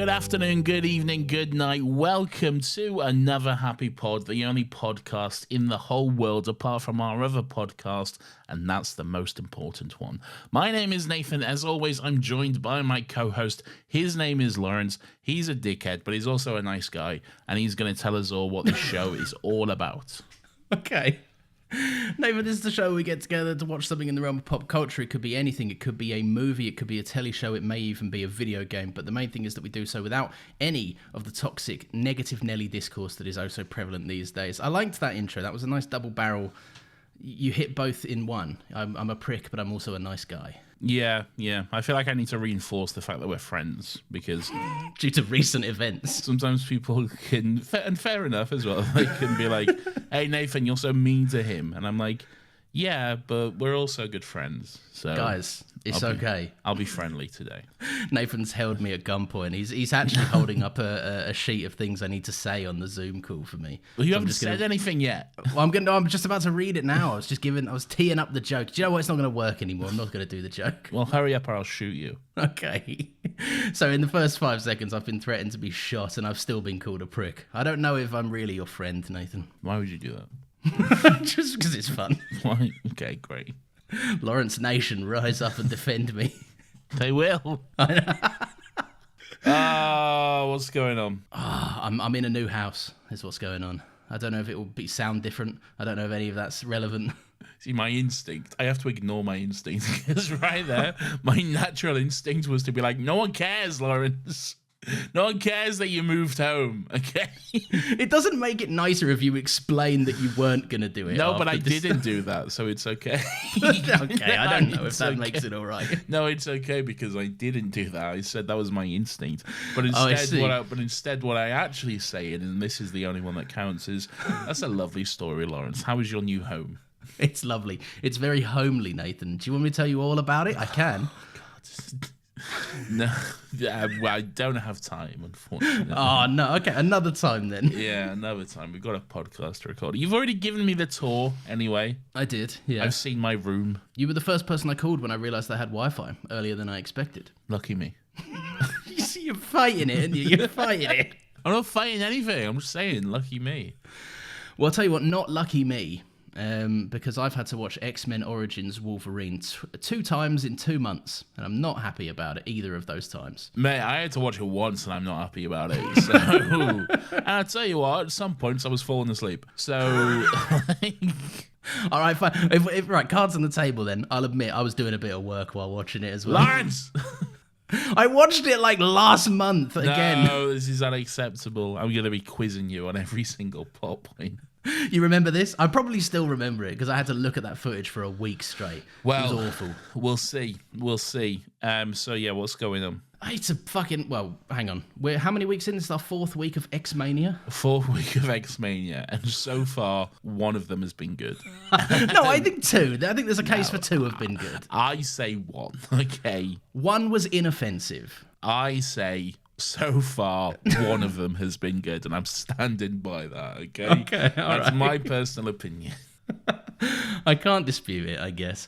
good afternoon, good evening, good night. Welcome to another Happy Pod, the only podcast in the whole world apart from our other podcast, and that's the most important one. My name is Nathan. As always, I'm joined by my co-host. His name is Lawrence. He's a dickhead, but he's also a nice guy, and he's going to tell us all what this show is all about. Okay. Nathan, this is the show where we get together to watch something in the realm of pop culture. It could be anything. It could be a movie. It could be a telly show. It may even be a video game. But the main thing is that we do so without any of the toxic, negative Nelly discourse that is oh so prevalent these days. I liked that intro. That was a nice double barrel. You hit both in one. I'm a prick, but I'm also a nice guy. Yeah. I feel like I need to reinforce the fact that we're friends because due to recent events, sometimes people can, and fair enough as well, they can be like, hey, Nathan, you're so mean to him. And I'm like, yeah, but we're also good friends. So guys, it's okay. I'll be friendly today. Nathan's held me at gunpoint. He's actually holding up a sheet of things I need to say on the Zoom call for me. Well, you haven't said anything yet. Well, I'm just about to read it now. I was teeing up the joke. Do you know what? It's not going to work anymore. I'm not going to do the joke. Well, hurry up or I'll shoot you. Okay. So in the first 5 seconds, I've been threatened to be shot, and I've still been called a prick. I don't know if I'm really your friend, Nathan. Why would you do that? Just because it's fun. Why? Okay, great. Lawrence Nation, rise up and defend me. They will. What's going on? I'm in a new house, is what's going on. I don't know if it will sound different. I don't know if any of that's relevant. See, my instinct, I have to ignore my instinct because right there, my natural instinct was to be like, no one cares, Lawrence. No one cares that you moved home, okay? It doesn't make it nicer if you explain that you weren't going to do it. No, but I didn't do that, so it's okay. Okay, I don't know if that makes it all right. No, it's okay because I didn't do that. I said that was my instinct. But instead, what I actually say, and this is the only one that counts, is that's a lovely story, Lawrence. How is your new home? It's lovely. It's very homely, Nathan. Do you want me to tell you all about it? I can. God. No, I don't have time, unfortunately. Oh, no. Okay, another time then. Yeah, another time. We've got a podcast to record. You've already given me the tour, anyway. I did, yeah. I've seen my room. You were the first person I called when I realised they had Wi-Fi earlier than I expected. Lucky me. You see, you're fighting it, aren't you? You're fighting it. I'm not fighting anything. I'm just saying, lucky me. Well, I'll tell you what, not lucky me. Because I've had to watch X-Men Origins Wolverine 2 times in 2 months, and I'm not happy about it either of those times. Mate, I had to watch it once, and I'm not happy about it. So, and I'll tell you what, at some points I was falling asleep. So, all right, fine. If right, cards on the table. Then I'll admit I was doing a bit of work while watching it as well. Lawrence. I watched it like last month again. No, this is unacceptable. I'm going to be quizzing you on every single plot point. You remember this? I probably still remember it because I had to look at that footage for a week straight. Well, it was awful. We'll see. So yeah, what's going on? It's a fucking... Well, hang on. How many weeks in? This is our 4th week of X-Mania? 4th week of X-Mania, and so far, one of them has been good. No, I think 2. I think there's a case for 2 have been good. I say 1, okay? 1 was inoffensive. I say... So far, one of them has been good, and I'm standing by that, okay? Okay, all That's right. my personal opinion. I can't dispute it, I guess.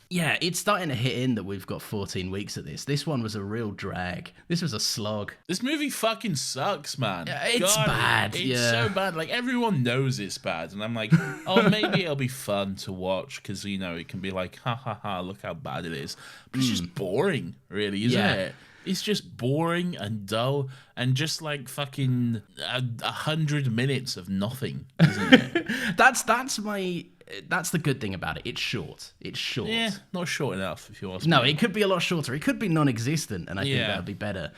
Yeah, it's starting to hit in that we've got 14 weeks of this. This one was a real drag. This was a slog. This movie fucking sucks, man. Yeah, it's bad. It's so bad. Like, everyone knows it's bad, and I'm like, oh, maybe it'll be fun to watch, because, you know, it can be like, ha, ha, ha, look how bad it is. But it's just boring, really, isn't it? It's just boring and dull and just like fucking 100 minutes of nothing, isn't it? That's the good thing about it. It's short. Yeah, not short enough, if you ask me. No, it could be a lot shorter. It could be non-existent, and I think that would be better.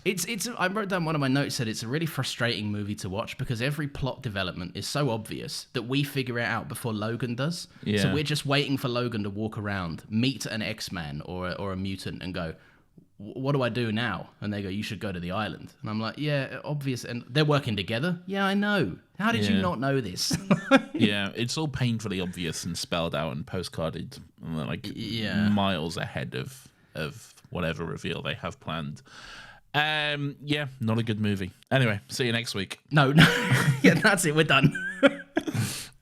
I wrote down one of my notes, said it's a really frustrating movie to watch because every plot development is so obvious that we figure it out before Logan does. Yeah. So we're just waiting for Logan to walk around, meet an X-Man or a mutant and go, what do I do now? And they go, you should go to the island. And I'm like, yeah, obvious. And they're working together. Yeah, I know. How did you not know this? Yeah, it's all painfully obvious and spelled out and postcarded, like miles ahead of whatever reveal they have planned. Yeah, not a good movie. Anyway, see you next week. No. Yeah, that's it. We're done.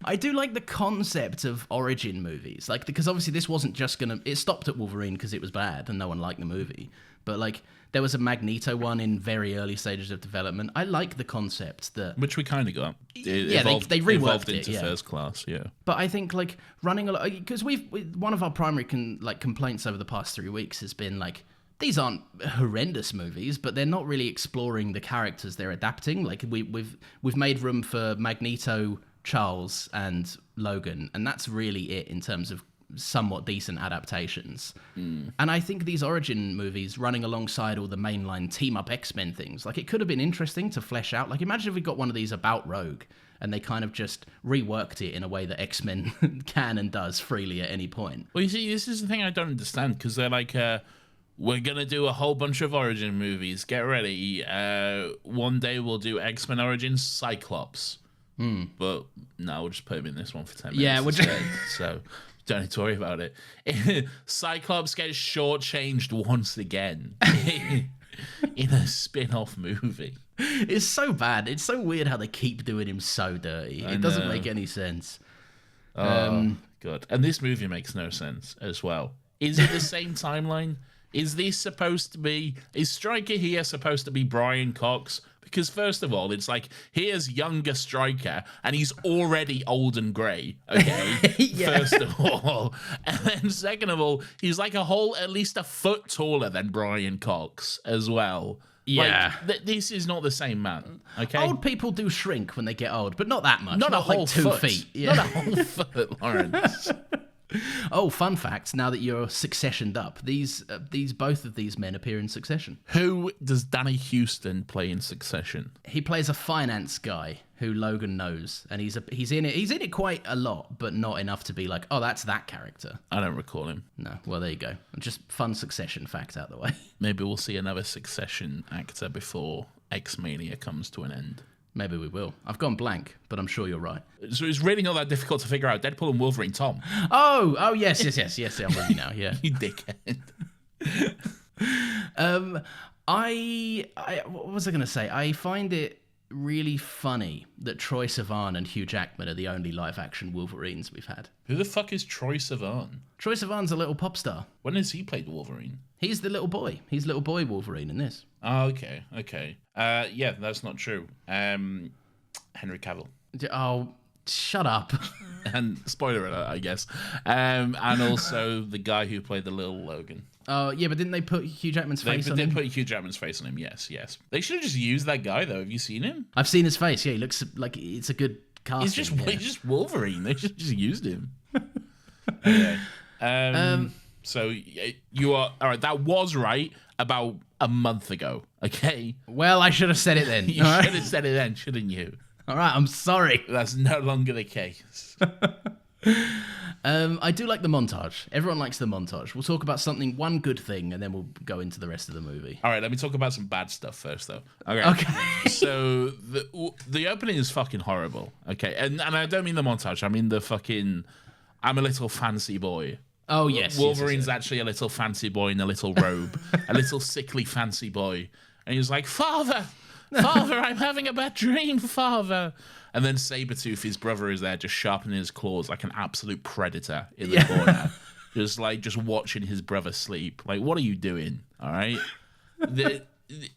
I do like the concept of origin movies, like because obviously this wasn't just gonna. It stopped at Wolverine because it was bad and no one liked the movie. But like there was a Magneto one in very early stages of development. I like the concept that Which we kind of got. they reworked evolved it into First Class, yeah. But I think like running a lot because one of our primary complaints over the past 3 weeks has been like these aren't horrendous movies, but they're not really exploring the characters they're adapting. Like we've made room for Magneto, Charles, and Logan, and that's really it in terms of somewhat decent adaptations. And I think these origin movies running alongside all the mainline team-up X-Men things, like it could have been interesting to flesh out. Like imagine if we got one of these about Rogue and they kind of just reworked it in a way that X-Men can and does freely at any point. Well, you see, this is the thing I don't understand, because they're like, we're going to do a whole bunch of origin movies. Get ready. One day we'll do X-Men Origins Cyclops. But no, we'll just put him in this one for 10 minutes. Yeah, instead, so don't need to worry about it. Cyclops gets shortchanged once again in a spin-off movie. It's so bad. It's so weird how they keep doing him so dirty. It doesn't make any sense. Oh, God. And this movie makes no sense as well. Is it the same timeline? Is Stryker here supposed to be Brian Cox? Because first of all, it's like, here's younger Stryker, and he's already old and grey, okay? Yeah. First of all. And then second of all, he's like at least a foot taller than Brian Cox as well. Yeah. Like, this is not the same man, okay? Old people do shrink when they get old, but not that much. Not a whole like 2 foot. feet. Yeah. Not a whole foot, Lawrence. Oh, fun fact, now that you're successioned up, both of these men appear in Succession. Who does Danny Houston play in Succession? He plays a finance guy who Logan knows, and he's in it quite a lot, but not enough to be like, oh, that's that character. I don't recall him. No, well, there you go. Just fun Succession fact out the way. Maybe we'll see another Succession actor before X-Mania comes to an end. Maybe we will. I've gone blank, but I'm sure you're right. So it's really not that difficult to figure out. Deadpool and Wolverine, Tom. Oh, yes. I'm with you now. Yeah. You dickhead. What was I going to say? I find it really funny that Troye Sivan and Hugh Jackman are the only live-action Wolverines we've had. Who the fuck is Troye Sivan? Troye Sivan's a little pop star. When has he played Wolverine? He's the little boy. He's little boy Wolverine in this. Oh, okay. Yeah, that's not true. Henry Cavill. Oh, shut up. And spoiler alert, I guess. And also the guy who played the little Logan. Oh, yeah, but didn't they put Hugh Jackman's face on him? They put Hugh Jackman's face on him, yes. They should have just used that guy, though. Have you seen him? I've seen his face, yeah. He looks like it's a good casting. He's just Wolverine. They should have just used him. Okay. So you are... All right, that was right about a month ago, okay? Well, I should have said it then. You should have said it then, shouldn't you? All right, I'm sorry. That's no longer the case. I do like the montage. Everyone likes the montage. We'll talk about one good thing, and then we'll go into the rest of the movie. All right, let me talk about some bad stuff first, though. Okay. So the opening is fucking horrible, okay? And I don't mean the montage. I mean the fucking, I'm a little fancy boy. Oh, yes. Wolverine's yes. actually a little fancy boy in a little robe. A little sickly fancy boy. And he's like, Father, I'm having a bad dream, Father. And then Sabretooth, his brother, is there just sharpening his claws like an absolute predator in the corner. Just watching his brother sleep. Like, what are you doing? All right?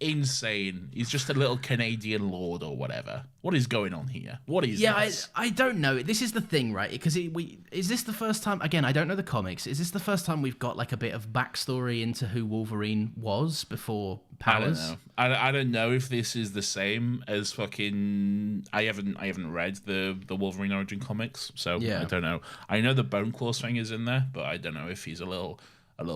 Insane. He's just a little Canadian lord or whatever. What is going on here? What is this? I don't know. This is the thing, right? Because is this the first time... Again, I don't know the comics. Is this the first time we've got like a bit of backstory into who Wolverine was before powers? I don't know. I don't know if this is the same as fucking... I haven't read the Wolverine origin comics, so I don't know. I know the Bone Claws thing is in there, but I don't know if he's a little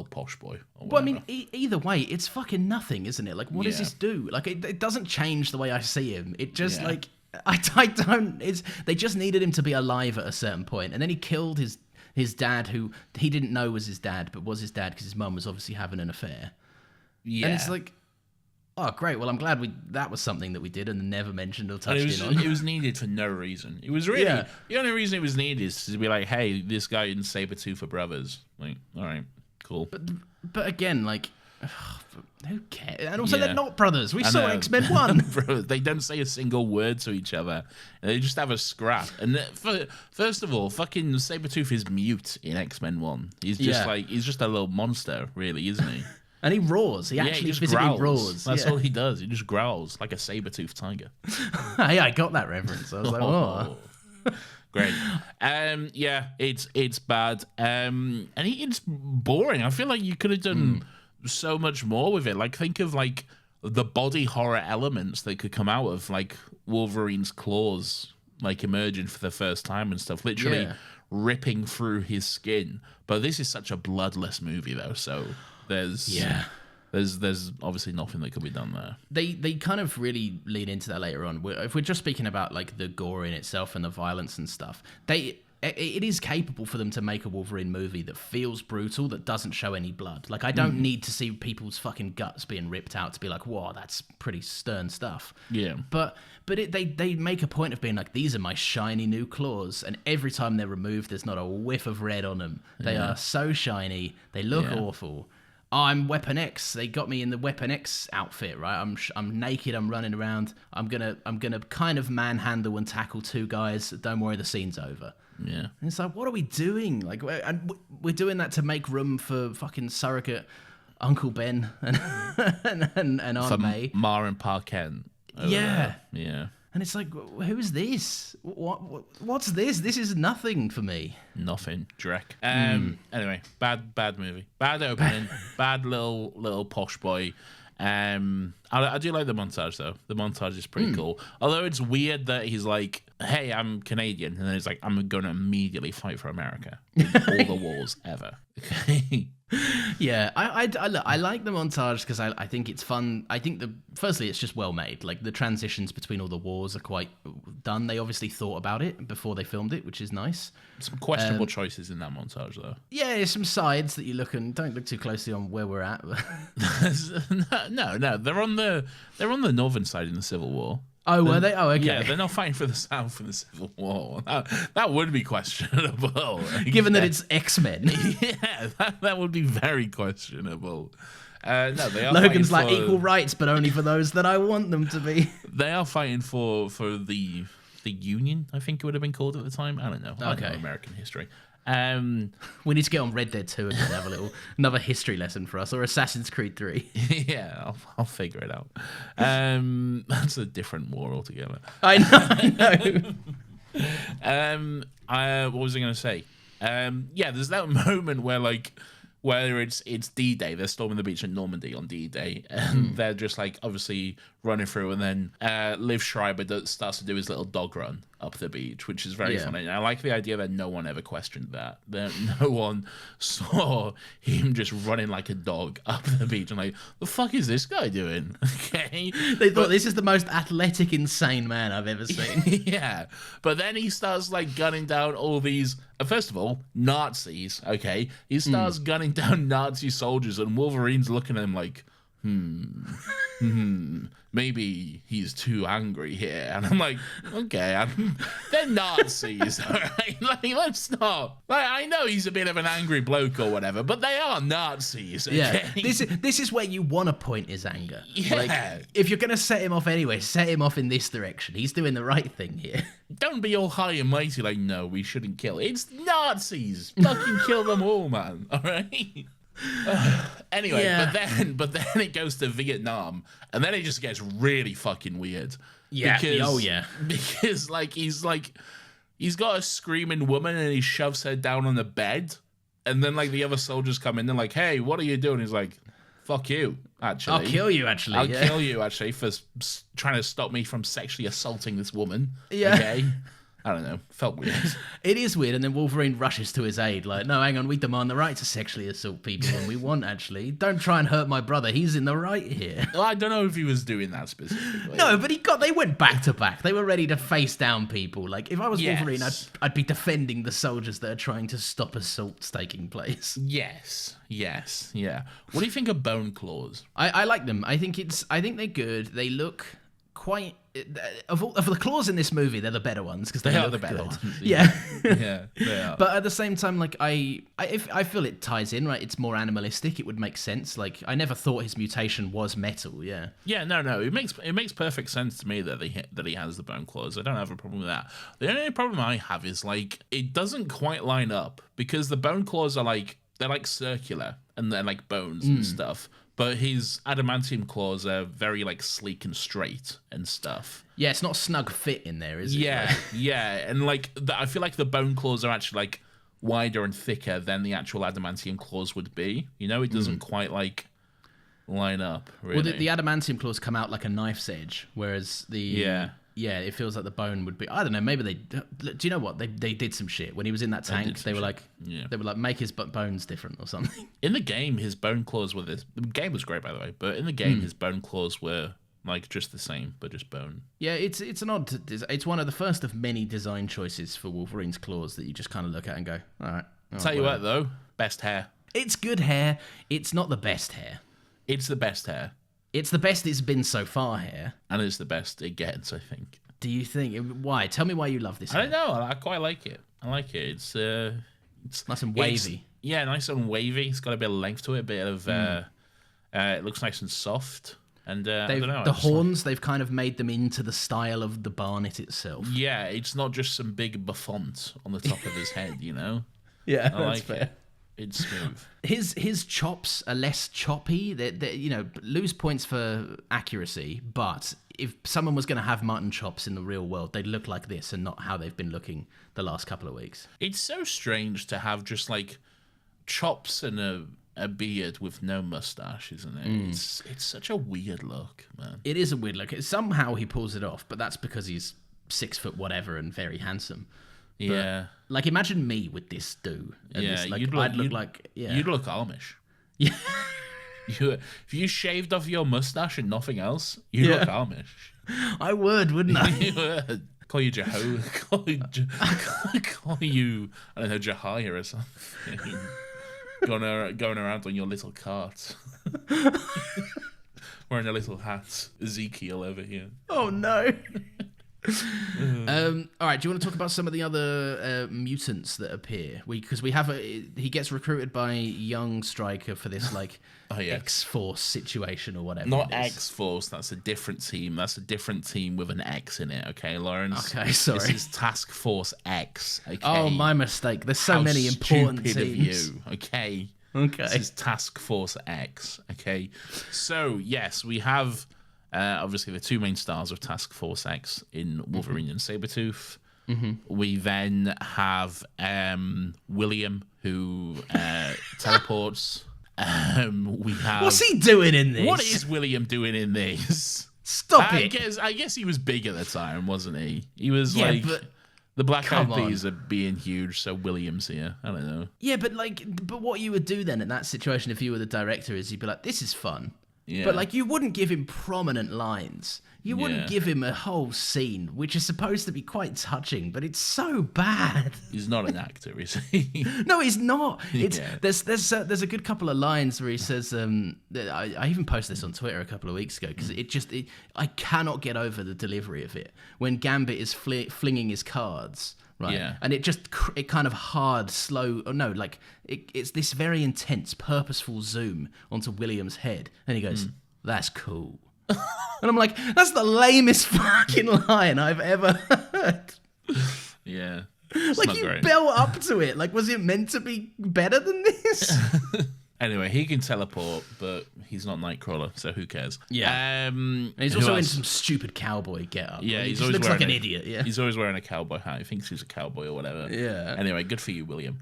posh boy. Well, I mean, either way, it's fucking nothing, isn't it? Like, what does this do? Like, it doesn't change the way I see him. It just, like, I don't... They just needed him to be alive at a certain point, and then he killed his dad, who he didn't know was his dad, but was his dad because his mum was obviously having an affair. Yeah. And it's like, oh, great. Well, I'm glad that was something that we did and never mentioned or touched on. It was needed for no reason. It was really... Yeah. The only reason it was needed is to be like, hey, this guy and Sabretooth are brothers. Like, all right. Cool. But again, like, Who cares? And also, Yeah. they're not brothers. We I saw know. X-Men 1. Bro, they don't say a single word to each other. They just have a scrap. And first of all, fucking Sabretooth is mute in X-Men 1. He's just he's just a little monster, really, isn't he? And he roars. He actually just physically roars. That's all he does. He just growls like a saber-toothed tiger. Hey, I got that reference. I was like, oh. Great. It's bad. And it's boring. I feel like you could have done so much more with it. Like, think of like the body horror elements that could come out of like Wolverine's claws like emerging for the first time and stuff, literally ripping through his skin. But this is such a bloodless movie though, so there's obviously nothing that could be done there. They kind of really lean into that later on. If we're just speaking about like the gore in itself and the violence and stuff, it is capable for them to make a Wolverine movie that feels brutal, that doesn't show any blood. Like, I don't need to see people's fucking guts being ripped out to be like, whoa, that's pretty stern stuff. Yeah. But they make a point of being like, these are my shiny new claws, and every time they're removed, there's not a whiff of red on them. They are so shiny. They look awful. I'm Weapon X. They got me in the Weapon X outfit, right? I'm naked. I'm running around. I'm gonna kind of manhandle and tackle two guys. Don't worry, the scene's over. Yeah. And it's like, what are we doing? Like, we're doing that to make room for fucking surrogate Uncle Ben and Aunt May. Ma and Pa Kent. Yeah. Yeah. And it's like, who is this? What's this? This is nothing for me. Nothing. Drek. Anyway, bad movie. Bad opening. Bad little posh boy. I do like the montage though. The montage is pretty cool. Although it's weird that he's like, "Hey, I'm Canadian," and then he's like, "I'm going to immediately fight for America in all the wars ever." Okay. Yeah, I like the montage because I think it's fun. I think firstly it's just well made. Like, the transitions between all the wars are quite done. They obviously thought about it before they filmed it, which is nice. Some questionable choices in that montage though. Yeah, there's some sides that you look and don't look too closely on where we're at. no, they're on the northern side in the Civil War. Oh, were they? Oh, okay. Yeah, they're not fighting for the South in the Civil War. That would be questionable. Given that it's X-Men. Yeah, that would be very questionable. No, they are. Logan's like, equal rights, but only for those that I want them to be. They are fighting for the Union, I think it would have been called at the time. I don't know. I don't know American history. We need to get on Red Dead 2 and have another history lesson for us, or Assassin's Creed 3. Yeah, I'll figure it out. That's a different war altogether. I know. What was I going to say? Yeah, there's that moment where it's D-Day, they're storming the beach in Normandy on D-Day, and they're just like obviously running through, and then Liv Schreiber starts to do his little dog run up the beach, which is very funny. And I like the idea that no one ever questioned that no one saw him just running like a dog up the beach and like, the fuck is this guy doing? Okay, they thought this is the most athletic, insane man I've ever seen. Yeah, but then he starts like gunning down all these first of all, Nazis. Okay, he starts gunning down Nazi soldiers, and Wolverine's looking at him like, maybe he's too angry here. And I'm like, okay, they're Nazis, all right? Like, let's not. Like, I know he's a bit of an angry bloke or whatever, but they are Nazis. Okay? Yeah, this is where you want to point his anger. Yeah. Like, if you're gonna set him off anyway, set him off in this direction. He's doing the right thing here. Don't be all high and mighty like, no, we shouldn't kill. It's Nazis. Fucking kill them all, man. All right. Anyway, but then it goes to Vietnam, and then it just gets really fucking weird. Yeah. Because he's got a screaming woman, and he shoves her down on the bed, and then like the other soldiers come in, they're like, "Hey, what are you doing?" He's like, "Fuck you, actually. I'll kill you, actually. I'll kill you, actually, for trying to stop me from sexually assaulting this woman." Yeah. Okay. I don't know. Felt weird. It is weird, and then Wolverine rushes to his aid. Like, no, hang on, we demand the right to sexually assault people when we want, actually. Don't try and hurt my brother. He's in the right here. Well, I don't know if he was doing that specifically. No, but they went back to back. They were ready to face down people. Like, if I was Wolverine, I'd be defending the soldiers that are trying to stop assaults taking place. Yes, yeah. What do you think of Bone Claws? I like them. I think they're good. They look quite of the claws in this movie, they're the better ones because They are look the better good. ones. Yeah. Yeah, they are. But at the same time, like I feel it ties in, right? It's more animalistic. It would make sense. Like I never thought his mutation was metal. Yeah. Yeah, no. It makes perfect sense to me that he has the bone claws. I don't have a problem with that. The only problem I have is like it doesn't quite line up because the bone claws are like they're like circular and they're like bones and stuff. But his adamantium claws are very like sleek and straight and stuff. Yeah, it's not snug fit in there, is it? Yeah, Like, yeah, and like I feel like the bone claws are actually like wider and thicker than the actual adamantium claws would be. You know, it doesn't quite like line up. Really. well, the adamantium claws come out like a knife's edge, whereas yeah, it feels like the bone would be. I don't know. Maybe they. Do you know what they did some shit when he was in that tank? They were like, make his bones different or something. In the game, his bone claws were this. The game was great, by the way, but in the game, his bone claws were like just the same, but just bone. Yeah, it's an odd. It's one of the first of many design choices for Wolverine's claws that you just kind of look at and go, all right. Tell you what, though, best hair. It's good hair. It's not the best hair. It's the best hair. It's the best it's been so far here. And it's the best it gets, I think. Do you think? Why? Tell me why you love this hair. I don't know. I quite like it. I like it. It's nice and wavy. Yeah, nice and wavy. It's got a bit of length to it. A bit of it looks nice and soft. And I don't know. The horns, they've kind of made them into the style of the barnet itself. Yeah, it's not just some big buffont on the top of his head, you know? Yeah, I like it. It's smooth. His chops are less choppy. They lose points for accuracy, but if someone was going to have mutton chops in the real world, they'd look like this and not how they've been looking the last couple of weeks. It's so strange to have just like chops and a beard with no mustache, isn't it? It's such a weird look, man. It is a weird look. Somehow he pulls it off, but that's because he's 6 foot whatever and very handsome. But, Yeah. like imagine me with this do. And Yeah, this, like, you'd look- I'd look you'd- like You'd look Amish. Yeah. If you shaved off your mustache and nothing else, you'd look Amish. I would, wouldn't I? You would. Call you Jehovah. Call you, I don't know, Jehiah or something. going around on your little cart. Wearing a little hat. Ezekiel over here. Oh no. All right. Do you want to talk about some of the other mutants that appear? Because he gets recruited by young Stryker for this like X-Force situation or whatever. Not X-Force. That's a different team. That's a different team with an X in it. Okay, Lawrence. Okay, sorry. This is Task Force X. Okay. Oh, my mistake. There's so How many important stupid teams. of you. Okay. Okay. This is Task Force X. Okay. So yes, we have. Obviously, the two main stars of Task Force X in Wolverine and Sabretooth. We then have William, who teleports. We have. What's he doing in this? What is William doing in this? Stop I it. I guess he was big at the time, wasn't he? He was But the Black Eyed come on. Peas are being huge, so William's here. I don't know. yeah, but what you would do then in that situation if you were the director is you'd be like, this is fun. Yeah. But like you wouldn't give him prominent lines. You wouldn't Yeah. give him a whole scene, which is supposed to be quite touching, but it's so bad. He's not an actor, is he? No, he's not. It's Yeah. there's a good couple of lines where he says, I even posted this on Twitter a couple of weeks ago because I cannot get over the delivery of it when Gambit is flinging his cards. Right. Yeah. And it kind of hard, slow, or no, like it's this very intense, purposeful zoom onto William's head. And he goes, that's cool. And I'm like, that's the lamest fucking line I've ever heard. Yeah. It's Like not you great. built up to it. Like, was it meant to be better than this? Anyway, he can teleport, but he's not Nightcrawler, so who cares? Yeah. And he's who also in else? some stupid cowboy getup. Yeah, he he's just always looks like wearing an idiot. Yeah. He's always wearing a cowboy hat. He thinks he's a cowboy or whatever. Yeah. Anyway, good for you, William.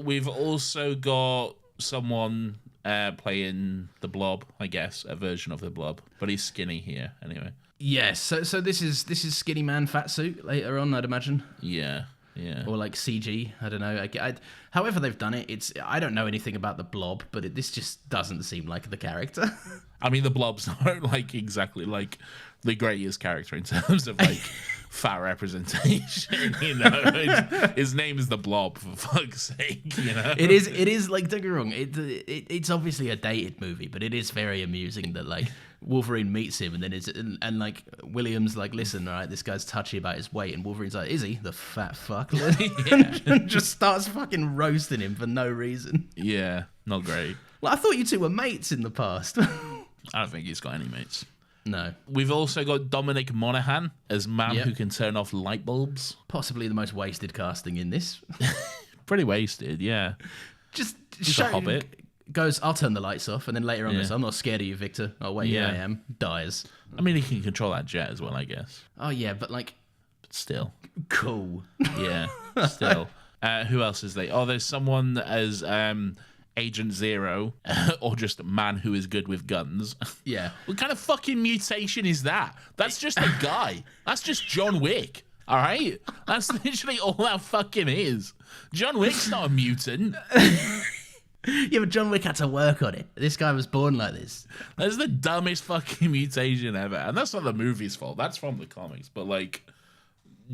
We've also got someone playing the Blob, I guess, a version of the Blob, but he's skinny here. Anyway. Yes. So this is skinny man fat suit later on, I'd imagine. Yeah. Yeah. Or like CG, I don't know. However they've done it, I don't know anything about the Blob, but this just doesn't seem like the character. I mean, the Blob's not like exactly like the greatest character in terms of like fat representation. His name is the Blob, for fuck's sake. It is like, don't get me wrong, it's obviously a dated movie, but it is very amusing that like Wolverine meets him and then and like William's like, listen, all right, this guy's touchy about his weight, and Wolverine's like, is he the fat fuck? And just starts fucking roasting him for no reason. Yeah, not great. Well, I thought you two were mates in the past. I don't think he's got any mates. No. We've also got Dominic Monaghan as man who can turn off light bulbs. Possibly the most wasted casting in this. Pretty wasted, yeah. Just a hobbit. Goes, I'll turn the lights off, and then later on goes, I'm not scared of you, Victor. Oh, wait, yeah, I am. Dies. I mean, he can control that jet as well, I guess. Oh, yeah, but like... But still. Cool. Yeah, still. Who else is there? Oh, there's someone as Agent Zero, or just a man who is good with guns. Yeah. What kind of fucking mutation is that? That's just a guy. That's just John Wick. All right? That's literally all that fucking is. John Wick's not a mutant. Yeah, but John Wick had to work on it. This guy was born like this. That's the dumbest fucking mutation ever. And that's not the movie's fault. That's from the comics. But, like,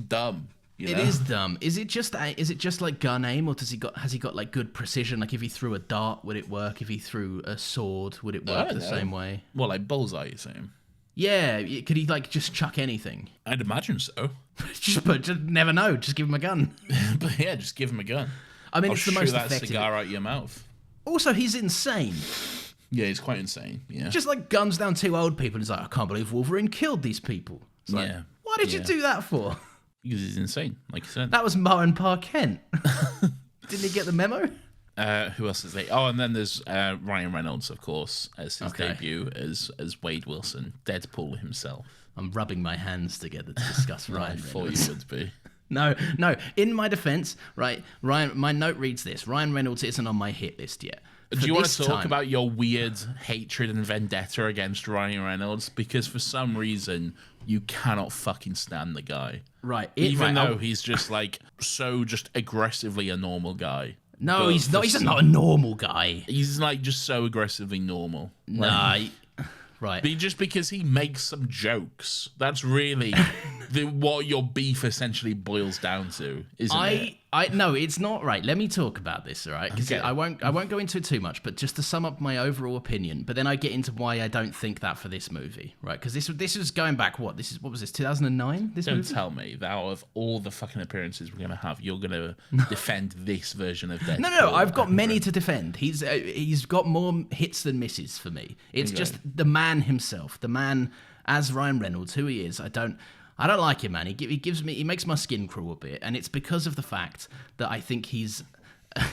dumb. It is dumb. Is it just like gun aim, or has he got like good precision? Like if he threw a dart, would it work? If he threw a sword, would it work the same way? Well, like bullseye, you're saying? Yeah, could he like just chuck anything? I'd imagine so. But just never know. Just give him a gun. But yeah, just give him a gun. I mean, I'll it's the most that effective. Cigar out your mouth. Also, he's insane. Yeah, he's quite insane. Yeah, just like guns down two old people. And he's like, I can't believe Wolverine killed these people. It's like, why did you do that for? Because he's insane, like you said. That was Martin Parr Kent. Didn't he get the memo? Who else is there? Oh, and then there's Ryan Reynolds, of course, as his debut as Wade Wilson, Deadpool himself. I'm rubbing my hands together to discuss Ryan Reynolds. I thought you would be. No. In my defense, right, Ryan. My note reads this: Ryan Reynolds isn't on my hit list yet. Do you want to talk about your weird hatred and vendetta against Ryan Reynolds? Because for some reason, you cannot fucking stand the guy. Right. Even though he's just like just aggressively a normal guy. No, he's not. He's not a normal guy. He's like just so aggressively normal. Nah. Right. Just because he makes some jokes. That's really what your beef essentially boils down to, isn't it? No, it's not right. Let me talk about this, all right? Because I won't go into it too much, but just to sum up my overall opinion. But then I get into why I don't think that for this movie, right? Because this was going back what was this 2009? Don't tell me that out of all the fucking appearances we're gonna have, you're gonna defend this version of Deadpool. No, I've got many to defend. He's got more hits than misses for me. It's just the man himself, the man as Ryan Reynolds, who he is. I don't like him, man. He makes my skin crawl a bit, and it's because of the fact that I think he's.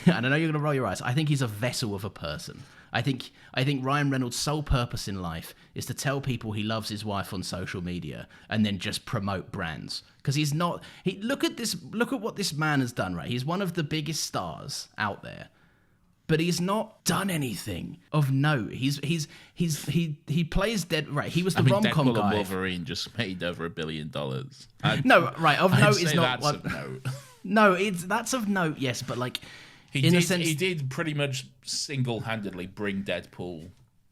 And I know you're gonna roll your eyes. I think he's a vessel of a person. I think Ryan Reynolds' sole purpose in life is to tell people he loves his wife on social media, and then just promote brands. Because he's not. Look at what this man has done. Right, he's one of the biggest stars out there. But he's not done anything of note. He plays dead. Right, he was the rom-com Deadpool guy. And Wolverine just made over $1 billion. No, right. Of note is not that's of note. No, that's of note. Yes, but like he did pretty much single-handedly bring Deadpool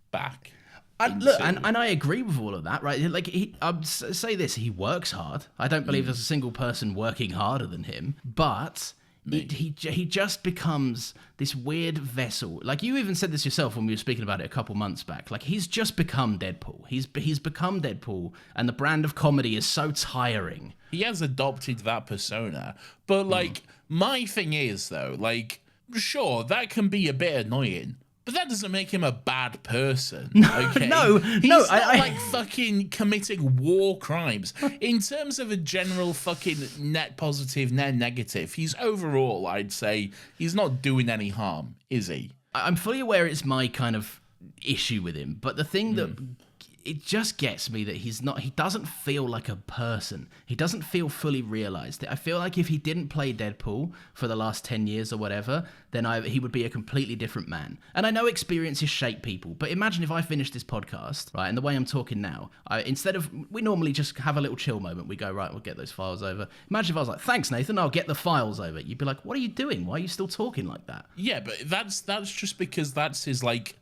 back. And I agree with all of that, right? Like I'd say this: he works hard. I don't believe there's a single person working harder than him, but. He just becomes this weird vessel. Like you even said this yourself when we were speaking about it a couple months back. Like he's just become Deadpool. He's become Deadpool, and the brand of comedy is so tiring. He has adopted that persona, but like my thing is though, like sure that can be a bit annoying. But that doesn't make him a bad person. Okay? He's not like fucking committing war crimes. In terms of a general fucking net positive, net negative, he's overall, I'd say, he's not doing any harm, is he? I'm fully aware it's my kind of issue with him, but the thing that it just gets me that he doesn't feel like a person. He doesn't feel fully realized. I feel like if he didn't play Deadpool for the last 10 years or whatever, then he would be a completely different man. And I know experiences shape people, but imagine if I finished this podcast, right, and the way I'm talking now, we normally just have a little chill moment. We go, right, we'll get those files over. Imagine if I was like, thanks, Nathan, I'll get the files over. You'd be like, what are you doing? Why are you still talking like that? Yeah, but that's just because that's his, like,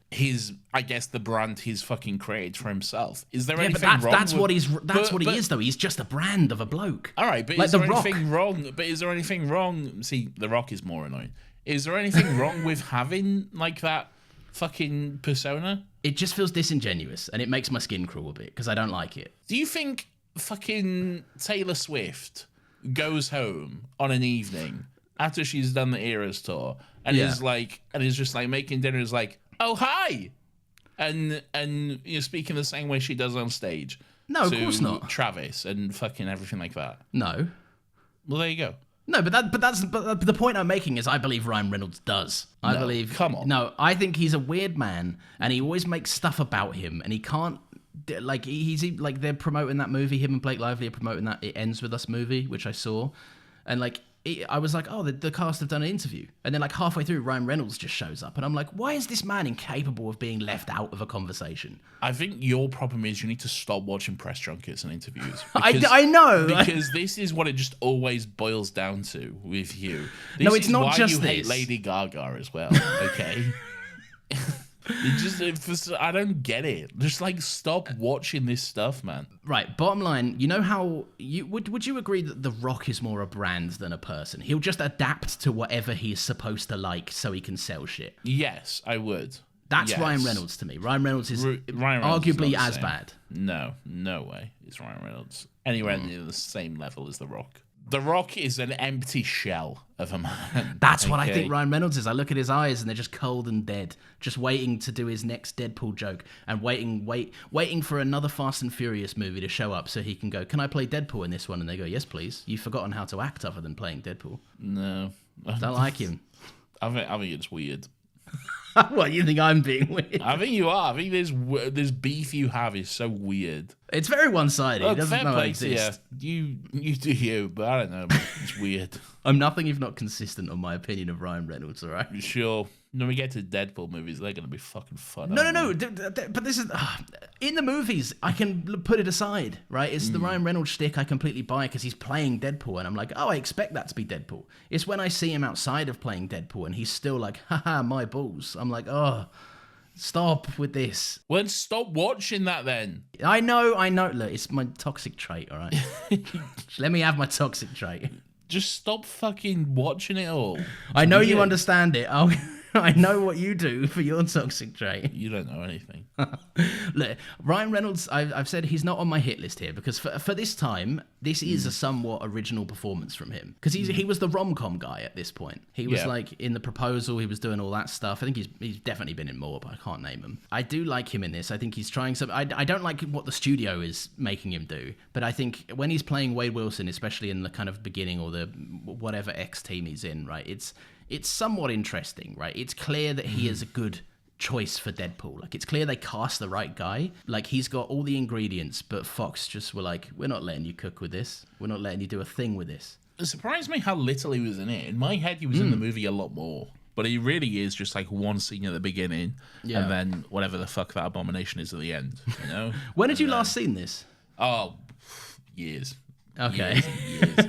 I guess the brand he's fucking created for himself. Is there Yeah, anything but wrong? that's with, what he is though. He's just a brand of a bloke. All right, but like is there The Rock. anything wrong? But is there anything wrong? See, The Rock is more annoying. Is there anything wrong with having like that fucking persona? It just feels disingenuous, and it makes my skin crawl a bit because I don't like it. Do you think fucking Taylor Swift goes home on an evening after she's done the Eras tour and is just like making dinner, is like, oh hi, and you're speaking the same way she does on stage? No, of course not. Travis and fucking everything like that. No. Well, there you go. No, but the point I'm making is I believe Ryan Reynolds does. I believe. Come on. No, I think he's a weird man, and he always makes stuff about him, and he can't. Like he's like they're promoting that movie. Him and Blake Lively are promoting that It Ends With Us movie, which I saw, and like I was like, oh, the cast have done an interview, and then like halfway through, Ryan Reynolds just shows up, and I'm like, why is this man incapable of being left out of a conversation? I think your problem is you need to stop watching press junkets and interviews. I know, because this is what it just always boils down to with you. No, it's not why just you hate this. Lady Gaga as well. Okay. I don't get it. Just like stop watching this stuff, man. Right. Bottom line, you know how would you agree that The Rock is more a brand than a person? He'll just adapt to whatever he's supposed to like so he can sell shit. Yes, I would. That's Yes. Ryan Reynolds to me. Ryan Reynolds is Ryan Reynolds is arguably not the as same. bad. No way. It's Ryan Reynolds anywhere near the same level as The Rock. The Rock is an empty shell of a man. That's what I think Ryan Reynolds is. I look at his eyes and they're just cold and dead, just waiting to do his next Deadpool joke and waiting for another Fast and Furious movie to show up so he can go, can I play Deadpool in this one? And they go, yes, please. You've forgotten how to act other than playing Deadpool. No. Don't like him. I think it's weird. What, you think I'm being weird? I think you are. I think this beef you have is so weird. It's very one-sided. He doesn't know I exist. You do you, but I don't know. Man. It's weird. I'm nothing if not consistent on my opinion of Ryan Reynolds, all right? Sure. When we get to Deadpool movies, they're going to be fucking fun. No. But this is... in the movies, I can put it aside, right? It's the Ryan Reynolds shtick I completely buy because he's playing Deadpool, and I'm like, oh, I expect that to be Deadpool. It's when I see him outside of playing Deadpool, and he's still like, haha, my balls. I'm like, oh... Stop with this. Well, stop watching that then. I know. Look, it's my toxic trait, all right? Let me have my toxic trait. Just stop fucking watching it all. I know you understand it. I know what you do for your toxic trait. You don't know anything. Look, Ryan Reynolds, I've said he's not on my hit list here because for this time, this is a somewhat original performance from him. Because he was the rom-com guy at this point. He was like in The Proposal, he was doing all that stuff. I think he's definitely been in more, but I can't name him. I do like him in this. I think he's trying some... I don't like what the studio is making him do, but I think when he's playing Wade Wilson, especially in the kind of beginning or the whatever X team he's in, right, it's somewhat interesting, right? It's clear that he is a good choice for Deadpool. Like, it's clear they cast the right guy. Like, he's got all the ingredients, but Fox just were like, we're not letting you cook with this. We're not letting you do a thing with this. It surprised me how little he was in it. In my head, he was in the movie a lot more. But he really is just like one scene at the beginning, and then whatever the fuck that abomination is at the end, you know? When had you last seen this? Oh, years. Okay.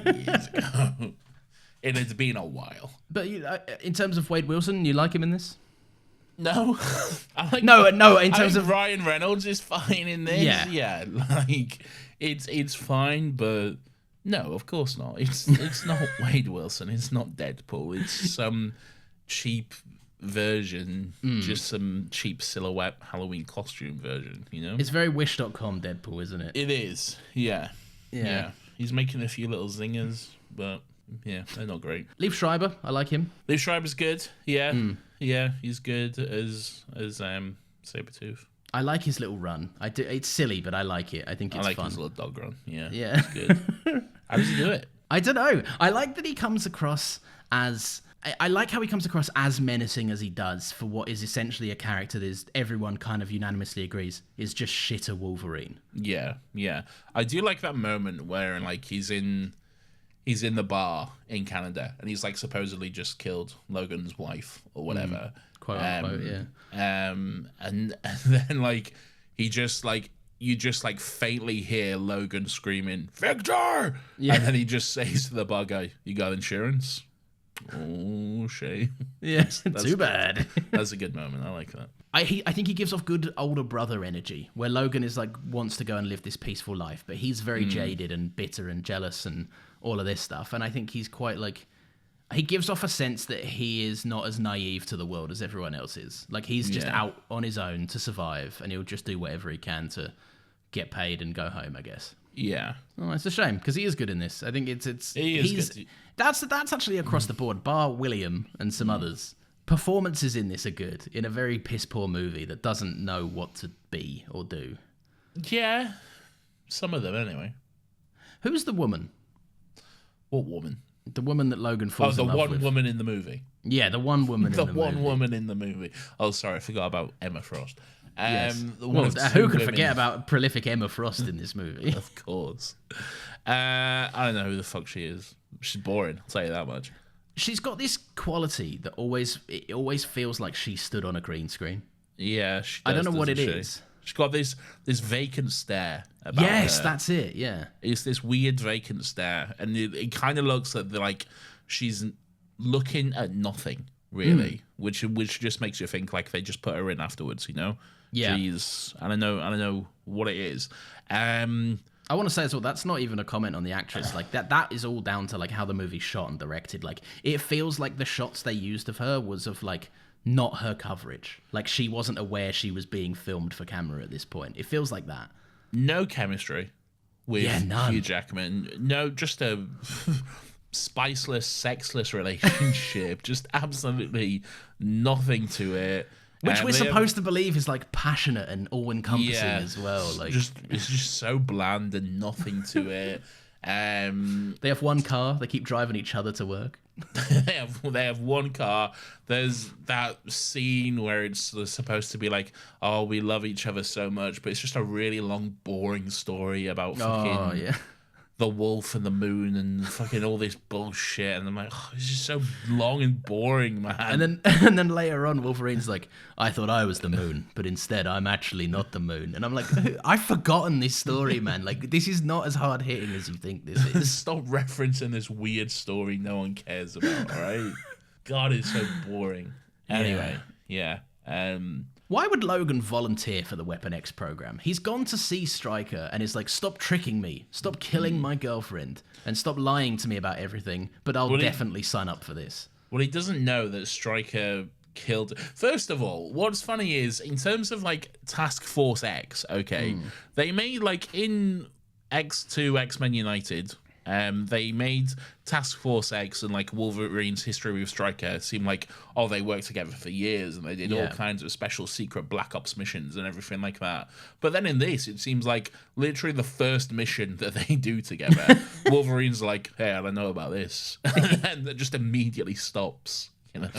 Years ago. And it's been a while. But in terms of Wade Wilson, you like him in this? No. I like No, in terms of... Ryan Reynolds is fine in this. Yeah, like it's fine, but no, of course not. It's not Wade Wilson. It's not Deadpool. It's some cheap version, just some cheap silhouette Halloween costume version, you know? It's very Wish.com Deadpool, isn't it? It is. Yeah. He's making a few little zingers, but yeah, they're not great. Liev Schreiber, I like him. Liev Schreiber's good. Yeah. Yeah, he's good as Sabretooth. I like his little run. I do. It's silly, but I like it. I think it's fun. His little dog run. Yeah. It's good. How does he do it? I don't know. I like that he comes across as... I like how he comes across as menacing as he does for what is essentially a character that is, everyone kind of unanimously agrees is just shitter Wolverine. Yeah. I do like that moment where like he's in the bar in Canada and he's like supposedly just killed Logan's wife or whatever. Quote unquote, yeah. And then like you just like faintly hear Logan screaming, Victor! Yeah. And then he just says to the bar guy, you got insurance? Oh, shame. Yes, too bad. That's a good moment. I like that. I think he gives off good older brother energy, where Logan is like wants to go and live this peaceful life, but he's very jaded and bitter and jealous and all of this stuff. And I think he's quite like he gives off a sense that he is not as naive to the world as everyone else is. Like he's just out on his own to survive, and he'll just do whatever he can to get paid and go home, I guess. Yeah. Oh, it's a shame because he is good in this. I think he's good. That's actually across the board, bar William and some others. Performances in this are good in a very piss poor movie that doesn't know what to be or do. Yeah. Some of them, anyway. Who's the woman? What woman? The woman that Logan falls in love with. The one woman in the movie. Yeah, the one woman in the movie. The one woman in the movie. Oh, sorry, I forgot about Emma Frost. Yes. Who could forget about prolific Emma Frost in this movie? Of course. I don't know who the fuck she is. She's boring, I'll tell you that much. She's got this quality that it always feels like she stood on a green screen. Yeah, she does, I don't know what it she? is. She's got this vacant stare about Yes, her. that's it, yeah. It's this weird vacant stare, and it kind of looks like she's looking at nothing, really, which just makes you think like they just put her in afterwards, you know? Yeah. Jeez, I don't know what it is. I want to say as well, that's not even a comment on the actress. Like that is all down to like how the movie's shot and directed. Like it feels like the shots they used of her was of like not her coverage. Like she wasn't aware she was being filmed for camera at this point. It feels like that. No chemistry with Hugh Jackman. No, just a spiceless, sexless relationship. Just absolutely nothing to it. Which we're supposed to believe is like passionate and all-encompassing as well. Like it's just so bland and nothing to it. They have one car. They keep driving each other to work. they have one car. There's that scene where it's supposed to be like, oh, we love each other so much, but it's just a really long, boring story about fucking the wolf and the moon and fucking all this bullshit. And I'm like, oh, it's just so long and boring, man. And then later on, Wolverine's like, I thought I was the moon, but instead I'm actually not the moon. And I'm like, I've forgotten this story, man. Like, this is not as hard hitting as you think this is. Stop referencing this weird story no one cares about, all right? God, it's so boring. Anyway, yeah. Why would Logan volunteer for the Weapon X program? He's gone to see Stryker and is like, stop tricking me, stop killing my girlfriend, and stop lying to me about everything, but I'll definitely sign up for this. Well, he doesn't know that Stryker killed... First of all, what's funny is, in terms of, like, Task Force X, okay, they made, like, in X2, X-Men United... they made Task Force X and like Wolverine's history with Stryker seem like, oh, they worked together for years and they did all kinds of special secret Black Ops missions and everything like that. But then in this, it seems like literally the first mission that they do together, Wolverine's like, hey, I don't know about this. And that just immediately stops. You know?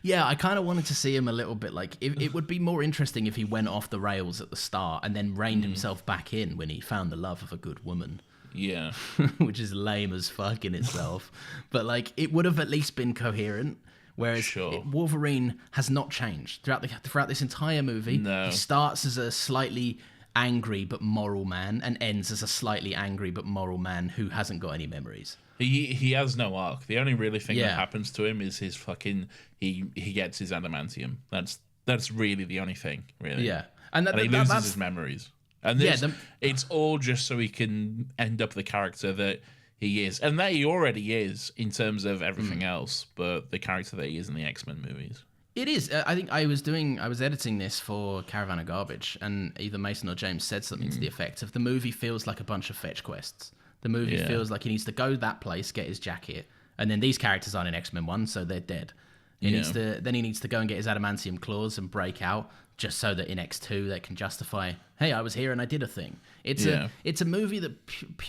Yeah, I kind of wanted to see him a little bit like... It would be more interesting if he went off the rails at the start and then reined himself back in when he found the love of a good woman. Yeah. Which is lame as fuck in itself. But, like, it would have at least been coherent. Whereas Wolverine has not changed throughout this entire movie. No. He starts as a slightly angry but moral man and ends as a slightly angry but moral man who hasn't got any memories. He has no arc. The only really thing that happens to him is his fucking... He gets his adamantium. That's really the only thing, really. Yeah. And he loses his memories. And this, it's all just so he can end up the character that he is. And that he already is in terms of everything else, but the character that he is in the X-Men movies. It is. I think I was editing this for Caravan of Garbage, and either Mason or James said something to the effect of the movie feels like a bunch of fetch quests. The movie feels like he needs to go that place, get his jacket, and then these characters aren't in X-Men 1, so they're dead. He needs to go and get his adamantium claws and break out, just so that in X2 they can justify, hey, I was here and I did a thing. It's a movie that,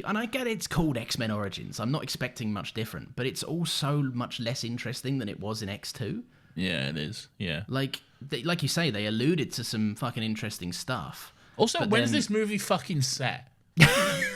and I get it's called X-Men Origins. I'm not expecting much different, but it's all so much less interesting than it was in X2. Yeah, it is. Yeah, like you say, they alluded to some fucking interesting stuff. Also, when's this movie fucking set?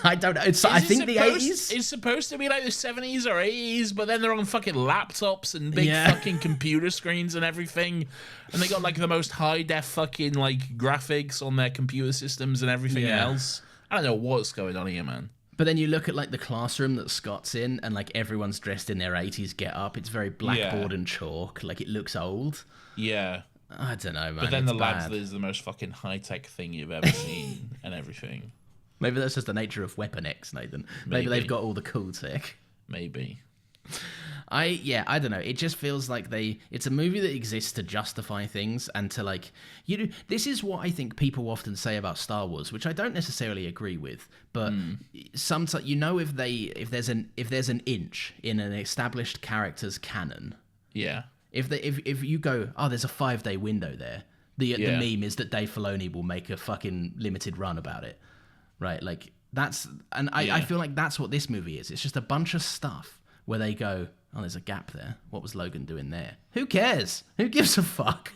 I don't know. I think the 80s? It's supposed to be like the 70s or 80s, but then they're on fucking laptops and big fucking computer screens and everything. And they got like the most high-def fucking like graphics on their computer systems and everything else. I don't know what's going on here, man. But then you look at like the classroom that Scott's in, and like everyone's dressed in their 80s get up. It's very blackboard and chalk. Like it looks old. Yeah. I don't know, man. But then it's the lads, bad. there's the most fucking high-tech thing you've ever seen and everything. Maybe that's just the nature of Weapon X, Nathan. Maybe they've got all the cool tech. Maybe. I don't know. It just feels like it's a movie that exists to justify things and to like, this is what I think people often say about Star Wars, which I don't necessarily agree with, but sometimes, if there's an inch in an established character's canon. Yeah. If you go, oh, there's a 5-day window there. The meme is that Dave Filoni will make a fucking limited run about it. Right? Like I feel like that's what this movie is. It's just a bunch of stuff where they go, oh, there's a gap there. What was Logan doing there? Who cares? Who gives a fuck?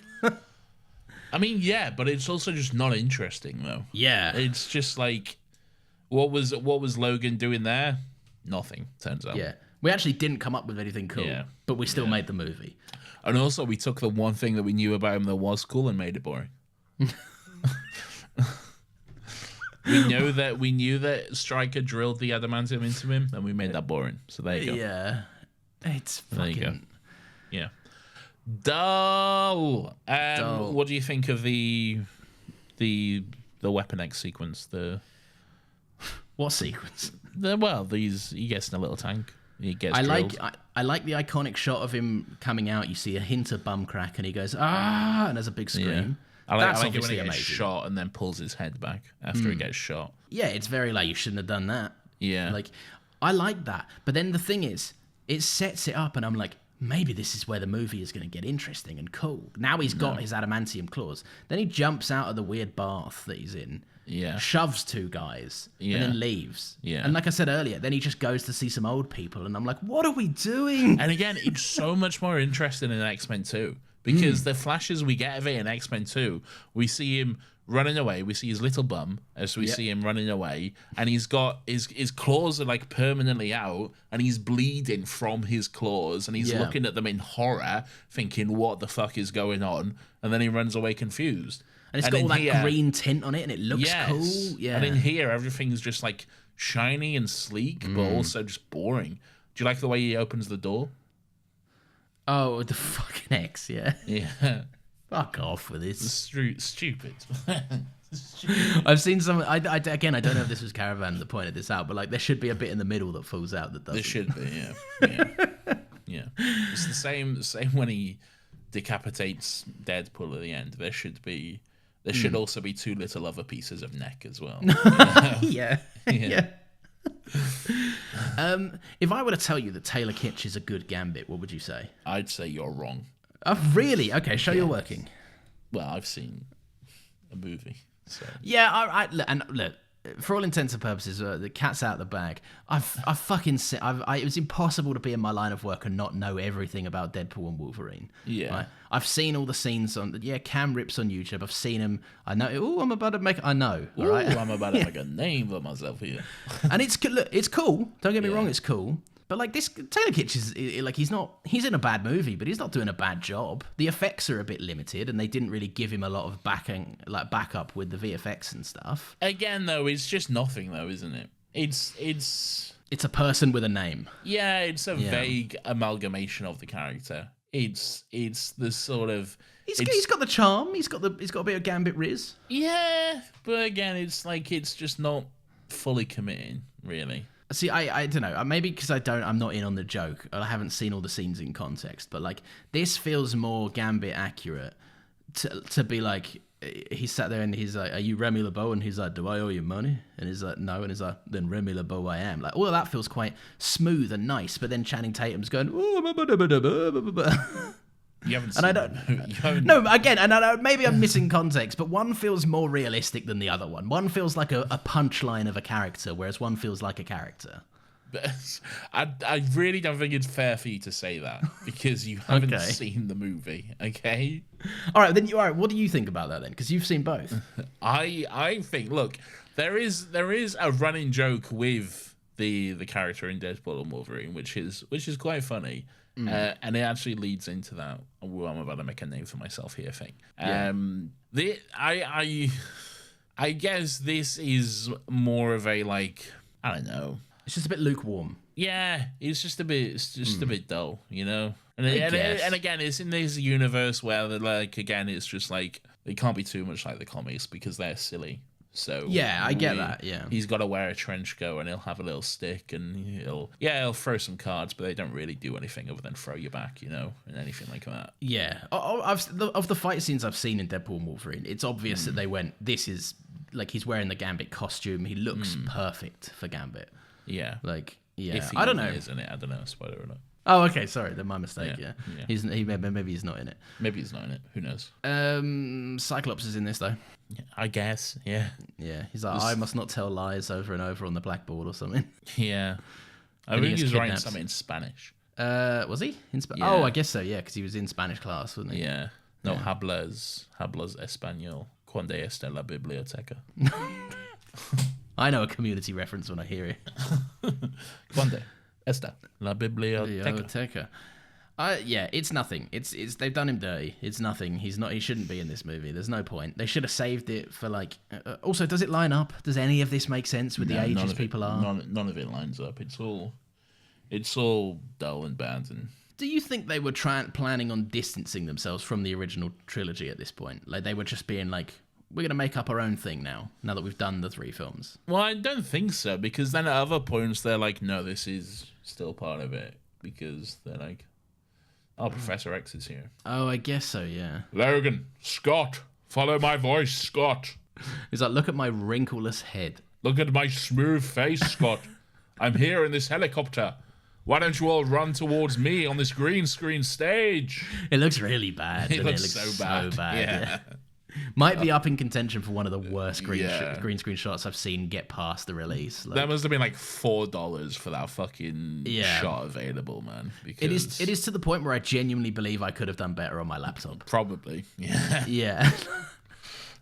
I mean, yeah, but it's also just not interesting, though. Yeah. It's just like, what was Logan doing there? Nothing, turns out. Yeah. We actually didn't come up with anything cool, but we still made the movie. And also, we took the one thing that we knew about him that was cool and made it boring. We knew that Stryker drilled the adamantium into him, and we made that boring. So there you go. Yeah. It's fucking... There you go. Yeah. Dull. Dull. What do you think of the Weapon X sequence? What sequence? He gets in a little tank. He gets drilled. I like the iconic shot of him coming out. You see a hint of bum crack, and he goes, ah, and there's a big scream. Yeah. I like it when he gets amazing. shot and then pulls his head back after he gets shot. Yeah, it's very like, you shouldn't have done that. Yeah. Like, I like that. But then the thing is, it sets it up, and I'm like, maybe this is where the movie is going to get interesting and cool. Now he's got his adamantium claws. Then he jumps out of the weird bath that he's in. Yeah. Shoves 2 guys. Yeah. And then leaves. Yeah. And like I said earlier, then he just goes to see some old people, and I'm like, what are we doing? And again, it's so much more interesting in X-Men 2. Because the flashes we get of it in X-Men 2, we see him running away. We see his little bum as we see him running away. And he's got his claws are like permanently out, and he's bleeding from his claws. And he's looking at them in horror, thinking, what the fuck is going on? And then he runs away confused. And it's got all that green tint on it, and it looks cool. Yeah. And in here, everything's just like shiny and sleek, but also just boring. Do you like the way he opens the door? Oh, the fucking X, yeah. Yeah. Fuck off with this. Stupid. I've seen some. Again, I don't know if this was Caravan that pointed this out, but like there should be a bit in the middle that falls out that doesn't. There should be, yeah. It's the same when he decapitates Deadpool at the end. There should also be 2 little other pieces of neck as well. Yeah. If I were to tell you that Taylor Kitsch is a good Gambit, what would you say? I'd say you're wrong. Oh, really? Okay, show you're working. Well, I've seen a movie, so yeah. And look, for all intents and purposes, the cat's out of the bag. It was impossible to be in my line of work and not know everything about Deadpool and Wolverine. Yeah. Right? I've seen all the scenes on. Yeah, Cam rips on YouTube. I've seen him. I know. Oh, I'm about to make. I know. All right. I'm about to make a name for myself here. And it's cool. Don't get me wrong. It's cool. But like this, Taylor Kitsch is like he's in a bad movie, but he's not doing a bad job. The effects are a bit limited, and they didn't really give him a lot of backup with the VFX and stuff. Again, though, it's just nothing, though, isn't it? It's a person with a name. Yeah, it's a vague amalgamation of the character. It's the sort of he's got the charm. He's got a bit of Gambit Riz. Yeah, but again, it's just not fully committing, really. See, I don't know. Maybe because I'm not in on the joke. I haven't seen all the scenes in context. But like, this feels more Gambit accurate to be like, he sat there and he's like, "Are you Remy LeBeau?" And he's like, "Do I owe you money?" And he's like, "No." And he's like, "Then Remy LeBeau I am." Like, all of that feels quite smooth and nice. But then Channing Tatum's going, "Oh." You haven't and I don't. No, again, and maybe I'm missing context, but one feels more realistic than the other one. One feels like a punchline of a character, whereas one feels like a character. I really don't think it's fair for you to say that because you haven't seen the movie. Okay. All right, then. All right, what do you think about that then? Because you've seen both. I think. Look, there is a running joke with the character in Deadpool and Wolverine, which is quite funny. And it actually leads into that. Oh, I'm about to make a name for myself here thing. I guess this is more of a like I don't know. It's just a bit lukewarm. Yeah, it's just a bit dull, you know. And guess. and again, it's in this universe where like again, it's just like it can't be too much like the comics because they're silly. So Yeah, I get that. Yeah, he's got to wear a trench coat and he'll have a little stick and he'll throw some cards, but they don't really do anything other than throw you back, you know, and anything like that. yeah. Of the fight scenes I've seen in Deadpool and Wolverine, it's obvious that they went. This is like he's wearing the Gambit costume. He looks perfect for Gambit. Yeah, like if he I don't know. is in it. I don't know, spoiler or not. Oh, okay. Sorry, that's my mistake. Yeah. Yeah. Maybe he's not in it. Maybe he's not in it. Who knows? Cyclops is in this though. Yeah, I guess. Yeah. Yeah, he's like, I must not tell lies over and over on the blackboard or something. Yeah. I And he think he gets was writing kidnapped. something in Spanish. Was he in Yeah. Oh, I guess so. Yeah, because he was in Spanish class, wasn't he? Yeah. No hablas español cuando está en la biblioteca. I know a community reference when I hear it. Cuando está la biblioteca. Biblioteca. Yeah, it's nothing. It's they've done him dirty. It's nothing. He shouldn't be in this movie. There's no point. They should have saved it for like. Also, does it line up? Does any of this make sense with the ages people are? None of it lines up. It's all dull and bad. And Do you think they were planning on distancing themselves from the original trilogy at this point? Like they were just being like, we're gonna make up our own thing now that we've done the 3 films. well, I don't think so because then at other points they're like, no, this is still part of it because they're like, oh, Professor X is here. Oh, I guess so. Yeah. Logan, Scott, follow my voice, Scott. He's like, look at my wrinkleless head. Look at my smooth face, Scott. I'm here in this helicopter. Why don't you all run towards me on this green screen stage? It looks really bad. It doesn't looks so bad. Yeah. Might be up in contention for one of the worst green Yeah. screen shots I've seen get past the release. Like, That must have been like $4 for that fucking Yeah. shot available, man. it is to the point where I genuinely believe I could have done better on my laptop. Probably. Yeah. Yeah.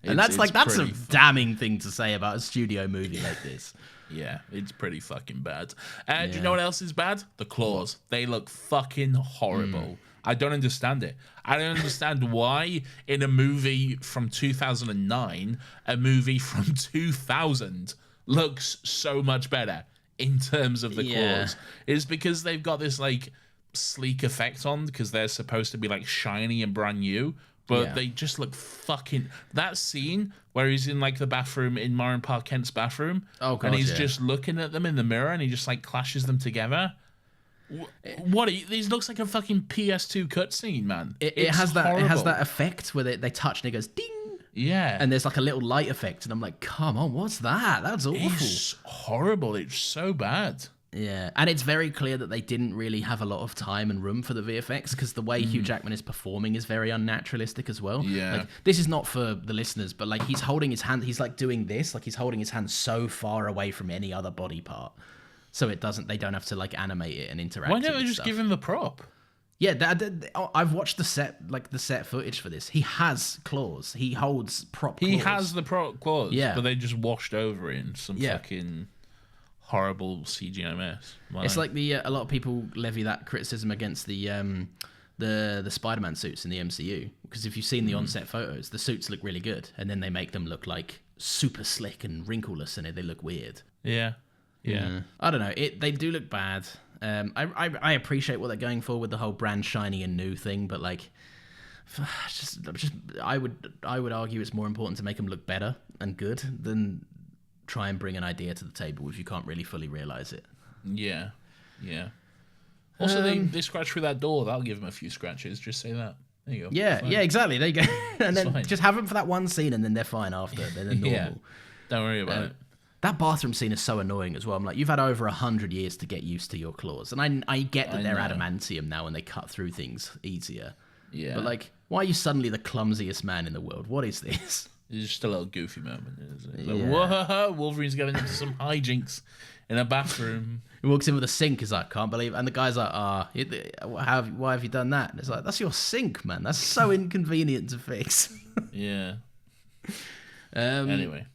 And that's a pretty damning thing to say about a studio movie like this. Yeah, it's pretty fucking bad. And do you know what else is bad? The claws. They look fucking horrible. I don't understand it. I don't understand why in a movie from 2009, a movie from 2000 looks so much better in terms of the claws. It's because they've got this like sleek effect on because they're supposed to be like shiny and brand new. But they just look fucking... That scene where he's in, like, the bathroom in Marin Park Kent's bathroom. Oh, God, and he's just looking at them in the mirror and he just, like, clashes them together. This looks like a fucking PS2 cutscene, man. It has that effect where they touch and it goes ding. Yeah. And there's like a little light effect. And I'm like, come on, what's that? That's awful. It's horrible. It's so bad. Yeah, and it's very clear that they didn't really have a lot of time and room for the VFX because the way Hugh Jackman is performing is very unnaturalistic as well. Yeah. Like, this is not for the listeners, but like he's holding his hand, he's like doing this, like he's holding his hand so far away from any other body part, so they don't have to like animate it and interact. Why don't with they just stuff. give him the prop? Yeah, I've watched the set footage for this. He has claws. He holds prop. He claws. has the prop claws. Yeah. But they just washed over it in some Yeah. fucking horrible CGI mess. It's like a lot of people levy that criticism against the Spider-Man suits in the MCU because if you've seen the on-set photos, the suits look really good, and then they make them look like super slick and wrinkleless, and they look weird. Yeah. I don't know. They do look bad. I appreciate what they're going for with the whole brand shiny and new thing, but like, I would argue it's more important to make them look better and good than try and bring an idea to the table if you can't really fully realize it. Yeah. Also, they scratch through that door. That'll give them a few scratches. Just say that. There you go. Yeah, exactly. There you go. And then fine. just have them for that one scene, and then they're fine after. Then they're normal. Yeah. Don't worry about it. That bathroom scene is so annoying as well. I'm like, you've had over 100 years to get used to your claws, and I get that they're adamantium now and they cut through things easier. Yeah. But like, why are you suddenly the clumsiest man in the world? What is this? It's just a little goofy moment, isn't it? Like, Yeah. whoa, Wolverine's going into some hijinks in a bathroom. He walks in with a sink. He's like, can't believe it. And the guy's like, why have you done that? And it's like, that's your sink, man. That's so inconvenient to fix. Yeah. Anyway.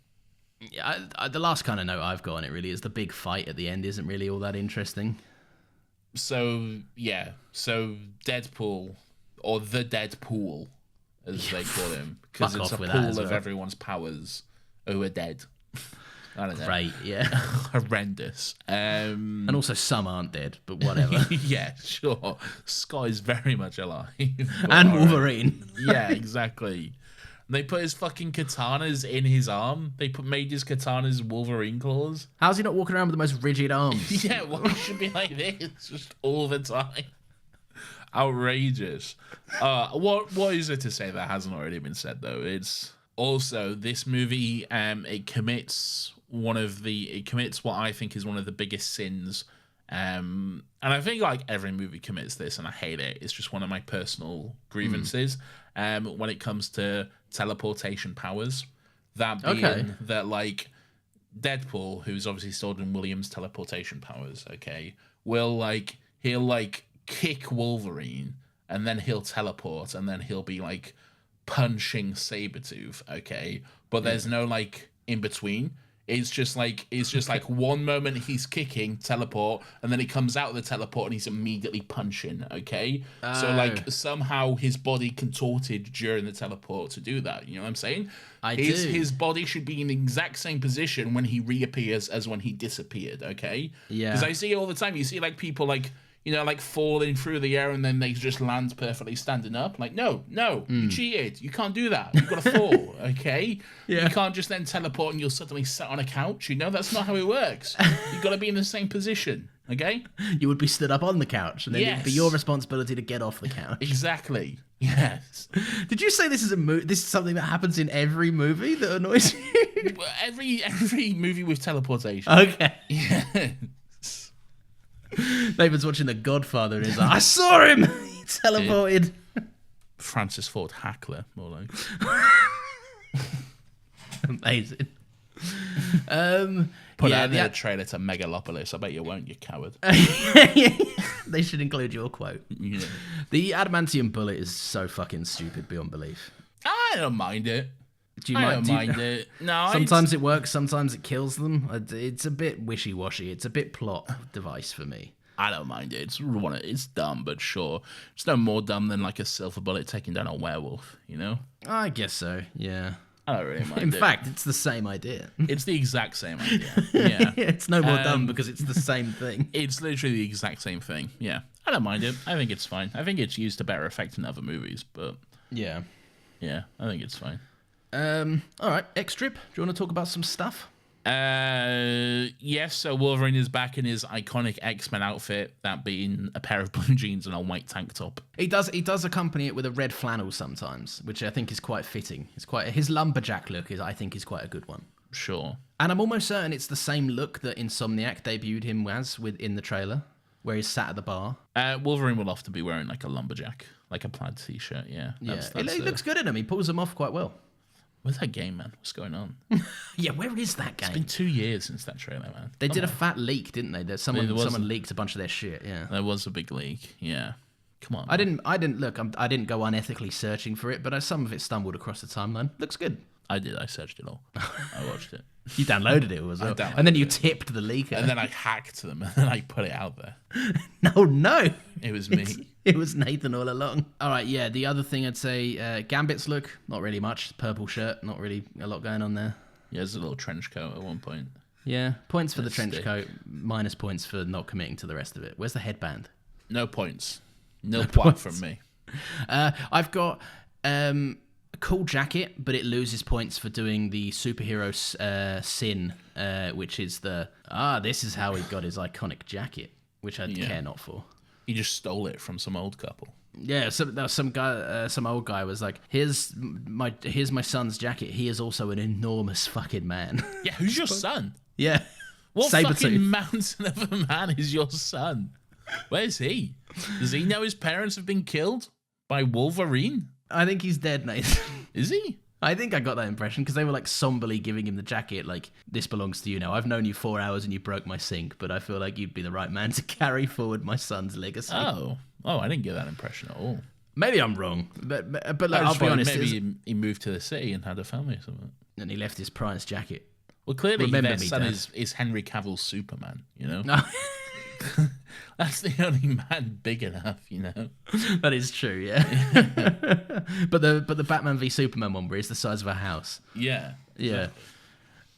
Yeah, the last kind of note I've got on it really is the big fight at the end isn't really all that interesting. So Deadpool, or the Deadpool, as they call him, because Fuck it's a off with pool that as of well. everyone's powers who are dead. I don't know. Great, yeah. Horrendous. And also some aren't dead, but whatever. Yeah, sure. Scott is very much alive. And Wolverine. Yeah, exactly. They put his fucking katanas in his arm. They made his katanas Wolverine claws. How's he not walking around with the most rigid arms? Yeah, well, it should be like this, just all the time. Outrageous. What is it to say that hasn't already been said though? It's also this movie. It commits what I think is one of the biggest sins. And I think like every movie commits this, and I hate it. It's just one of my personal grievances. When it comes to teleportation powers, that being that like Deadpool, who's obviously stolen Williams' teleportation powers, he'll like kick Wolverine, and then he'll teleport, and then he'll be like punching Sabretooth, but there's no like in between. It's just like 1 moment he's kicking, teleport, and then he comes out of the teleport and he's immediately punching, So like somehow his body contorted during the teleport to do that. You know what I'm saying? His body should be in the exact same position when he reappears as when he disappeared, Yeah. Because I see it all the time. You see like people like, you know, like falling through the air and then they just land perfectly standing up. Like, no, you cheated. You can't do that. You've got to fall, Yeah. You can't just then teleport and you'll suddenly sit on a couch. You know, that's not how it works. You've got to be in the same position, You would be stood up on the couch, and then it'd be your responsibility to get off the couch. Exactly. Yes. Did you say this is this is something that happens in every movie that annoys you? Every movie with teleportation. Okay. Yeah. David's watching The Godfather and he's like, I saw him! He teleported. Francis Ford Hackler, more like. Amazing. Put out the trailer to Megalopolis. I bet you won't, you coward. They should include your quote. Yeah. The adamantium bullet is so fucking stupid beyond belief. I don't mind it. Do you mind it? No. Sometimes it works, sometimes it kills them. It's a bit wishy-washy. It's a bit plot device for me. I don't mind it. It's dumb, but sure. It's no more dumb than like a silver bullet taking down a werewolf, you know? I guess so, yeah. I don't really mind In fact, it's the same idea. It's the exact same idea. Yeah. It's no more dumb because it's the same thing. It's literally the exact same thing. Yeah. I don't mind it. I think it's fine. I think it's used to better effect in other movies, but yeah, I think it's fine. All right, X-Strip. Do you want to talk about some stuff? Yes. So Wolverine is back in his iconic X-Men outfit, that being a pair of blue jeans and a white tank top. He does accompany it with a red flannel sometimes, which I think is quite fitting. His lumberjack look I think is quite a good one. Sure. And I'm almost certain it's the same look that Insomniac debuted him as in the trailer, where he's sat at the bar. Wolverine will often be wearing like a lumberjack, like a plaid t-shirt. Yeah. It looks good in him. He pulls them off quite well. Where's that game, man? What's going on? Yeah, where is that game? It's been 2 years since that trailer, man. They did a fat leak, didn't they? Someone leaked a bunch of their shit. Yeah, there was a big leak. Yeah, come on. I didn't look. I didn't go unethically searching for it, but some of it stumbled across the timeline. Looks good. I did. I searched it all. I watched it. You downloaded it, was it? And then you tipped the leaker. And then I hacked them, and then I put it out there. No. It was me. It was Nathan all along. All right, yeah. The other thing I'd say, Gambit's look, not really much. Purple shirt, not really a lot going on there. Yeah, there's a little trench coat at one point. Yeah, points for the trench coat, minus points for not committing to the rest of it. Where's the headband? No points. No point from me. I've got a cool jacket, but it loses points for doing the superhero sin, which is this is how he got his iconic jacket, which I care not for. He just stole it from some old couple. Yeah, some guy, some old guy was like, "Here's my son's jacket. He is also an enormous fucking man." Yeah, who's your son? Yeah, what fucking mountain of a man is your son? Where's he? Does he know his parents have been killed by Wolverine? I think he's dead, Nathan. Is he? I think I got that impression because they were like somberly giving him the jacket, like, this belongs to you now. I've known you 4 hours and you broke my sink, but I feel like you'd be the right man to carry forward my son's legacy. Oh, I didn't get that impression at all. Maybe I'm wrong, but like, I'll be honest. Maybe he moved to the city and had a family or something. And he left his prized jacket. Well, clearly their son is Henry Cavill's Superman, you know? No. That's the only man big enough, you know. That is true, yeah. But the Batman v Superman one where he's the size of a house. Yeah. Yeah.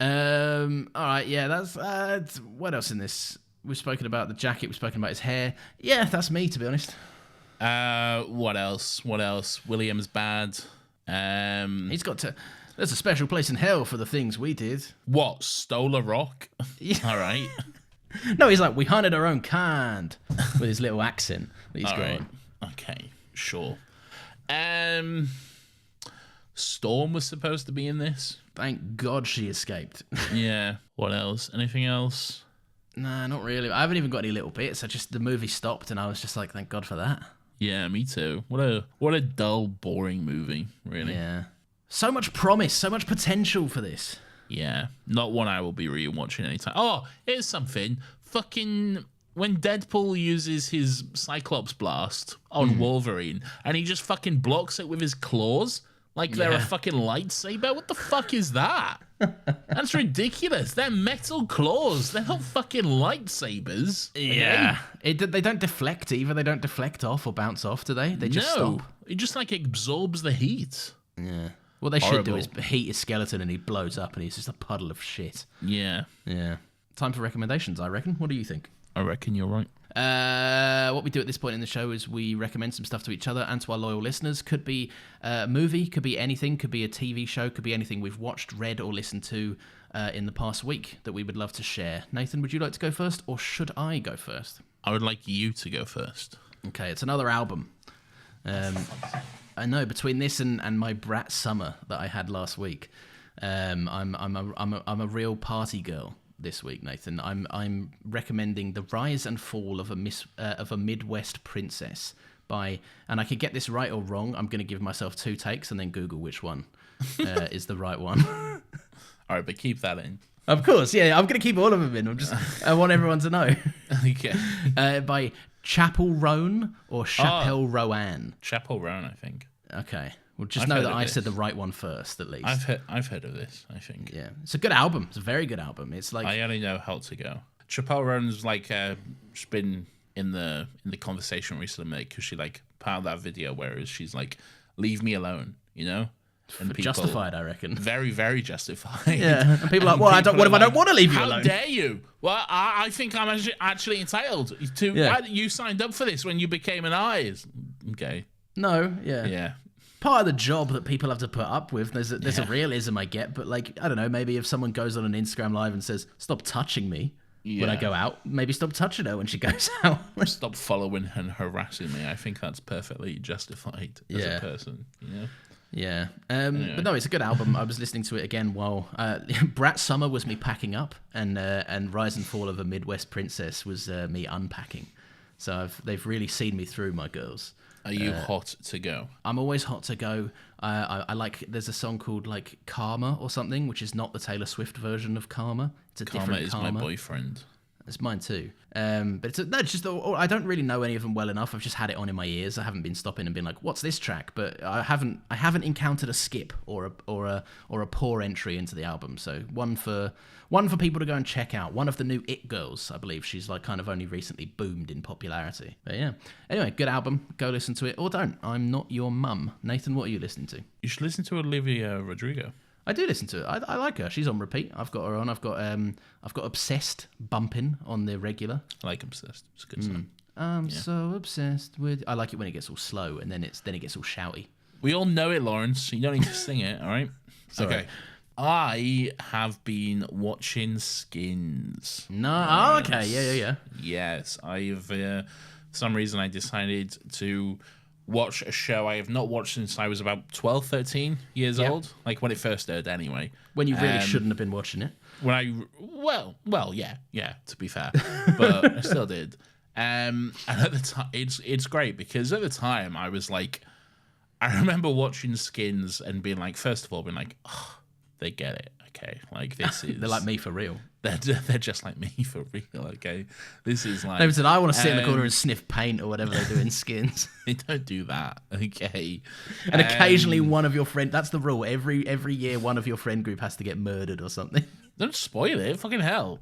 All right, yeah, that's what else in this? We've spoken about the jacket. We've spoken about his hair. Yeah, that's me, to be honest. What else? William's bad. He's got to. There's a special place in hell for the things we did. What? Stole a rock? Yeah. All right. No, he's like, we hunted our own kind with his little accent that he's All got right. on. Okay, sure. Storm was supposed to be in this. Thank God she escaped. Yeah. What else? Anything else? Nah, not really. I haven't even got any little bits. The movie stopped and I was just like, thank God for that. Yeah, me too. What a dull, boring movie, really. Yeah. So much promise, so much potential for this. Yeah. Not one I will be rewatching anytime. Oh, here's something. Fucking when Deadpool uses his Cyclops blast on Wolverine and he just fucking blocks it with his claws like they're a fucking lightsaber. What the fuck is that? That's ridiculous. They're metal claws. They're not fucking lightsabers. Yeah. They don't deflect either. They don't deflect off or bounce off, do they? They just stop. It just like absorbs the heat. Yeah. What they should do is heat his skeleton and he blows up and he's just a puddle of shit. Yeah. Yeah. Time for recommendations, I reckon. What do you think? I reckon you're right. What we do at this point in the show is we recommend some stuff to each other and to our loyal listeners. Could be a movie, could be anything, could be a TV show, could be anything we've watched, read, or listened to in the past week that we would love to share. Nathan, would you like to go first, or should I go first? I would like you to go first. Okay, it's another album. I know, between this and my Brat Summer that I had last week, I'm a real party girl this week, Nathan. I'm recommending The Rise and Fall of a Midwest Princess by, and I could get this right or wrong. I'm going to give myself 2 takes and then Google which one is the right one. All right, but keep that in. Of course, yeah. I'm going to keep all of them in. I want everyone to know. Okay. By Chapel Roan or Chapel Roan. Chapel Roan, I think. Okay. Well, just know that I said the right one first, at least. I've heard of this, I think. Yeah. It's a good album. It's a very good album. It's like... I only know How to Go. Chapel Roan's like just been in the conversation recently because she like part of that video where she's like, leave me alone, you know? And people, justified, I reckon. Very, very justified. Yeah. And people are like, well, what if I don't want to leave you alone? How dare you? Well, I think I'm actually entitled to... Yeah. You signed up for this when you became an eyes. Okay. No, yeah. Yeah. Part of the job that people have to put up with. There's a realism I get, but like, I don't know, maybe if someone goes on an Instagram live and says, stop touching me when I go out, maybe stop touching her when she goes out. Stop following and harassing me. I think that's perfectly justified as a person, you know? Yeah. Anyway. But no, it's a good album. I was listening to it again while Brat Summer was me packing up and Rise and Fall of a Midwest Princess was me unpacking. So they've really seen me through, my girls. Are you hot to go? I'm always hot to go. I like. There's a song called like Karma or something, which is not the Taylor Swift version of Karma. It's a different Karma. Karma is my boyfriend. It's mine too. But it's just I don't really know any of them well enough. I've just had it on in my ears. I haven't been stopping and been like, "What's this track?" But I haven't encountered a skip or a poor entry into the album. So one for people to go and check out. One of the new It Girls, I believe. She's like kind of only recently boomed in popularity. But yeah. Anyway, good album. Go listen to it or don't. I'm not your mum. Nathan, what are you listening to? You should listen to Olivia Rodrigo. I do listen to it. I like her. She's on repeat. I've got her on. I've got Obsessed bumping on the regular. I like Obsessed. It's a good song. I'm so obsessed with... I like it when it gets all slow and then it gets all shouty. We all know it, Lawrence. You don't need to sing it, all right? Sorry. Okay. I have been watching Skins. No. Oh, okay. Yeah. Yes. I've... for some reason, I decided to watch a show I have not watched since I was about 12, 13 years old. Like when it first aired anyway. When you really shouldn't have been watching it. When I... Well, yeah, to be fair. But I still did. And at the time, it's great because at the time I was like... I remember watching Skins and being like, first of all, being like, oh, they get it. Okay, like this is... They're like me for real. They're just like me for real, okay? This is like... David said, I want to sit in the corner and sniff paint or whatever they do in Skins. They don't do that, okay? And occasionally one of your friend... That's the rule. Every year one of your friend group has to get murdered or something. Don't spoil it, fucking hell.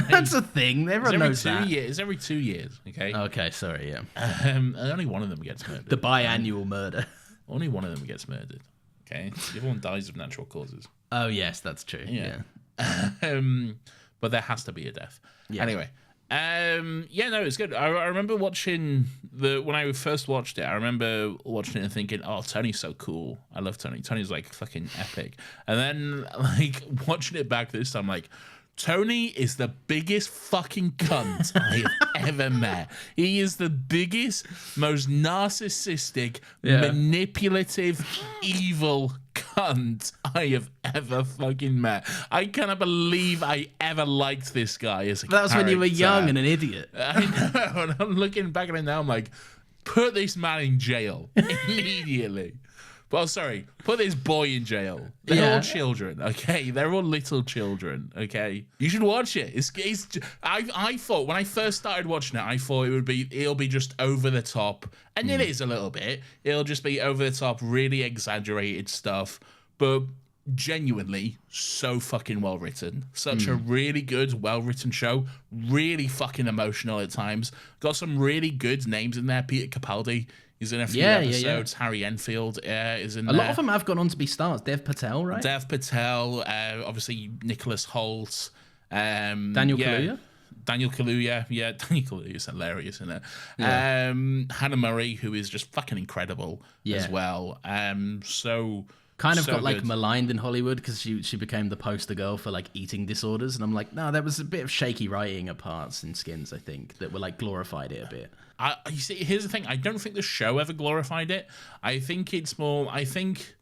That's a thing. Everyone knows that. It's every 2 years, okay? Okay, sorry, yeah. And only one of them gets murdered. The biannual murder. Only one of them gets murdered, okay? The other one dies of natural causes. Oh, yes, that's true. Yeah. But there has to be a death. Yeah. Anyway, no, it's good. I remember watching when I first watched it. I remember watching it and thinking, "Oh, Tony's so cool. I love Tony. Tony's like fucking epic." And then like watching it back this time, like, Tony is the biggest fucking cunt I have ever met. He is the biggest, most narcissistic, manipulative, evil cunt I have ever fucking met. I cannot believe I ever liked this guy as a character. That was when you were young and an idiot. I know, and I'm looking back at it now, I'm like, put this man in jail immediately. Well, sorry, put this boy in jail. They're all children, okay? They're all little children, okay? You should watch it. I thought, when I first started watching it, I thought it'll be just over the top. And it is a little bit. It'll just be over the top, really exaggerated stuff. But genuinely, so fucking well written. Such a really good, well written show. Really fucking emotional at times. Got some really good names in there. Peter Capaldi. He's in a few episodes. Harry Enfield is in there. A lot of them have gone on to be stars. Dev Patel, right? Dev Patel, obviously Nicholas Hoult. Daniel Kaluuya? Daniel Kaluuya. Yeah, Daniel Kaluuya is hilarious in it. Yeah. Hannah Murray, who is just fucking incredible as well. Kind of got like maligned in Hollywood because she became the poster girl for like eating disorders, and I'm like, no, there was a bit of shaky writing at parts in Skins, I think, that were like glorified it a bit. You see, here's the thing: I don't think the show ever glorified it. I think it's more. I think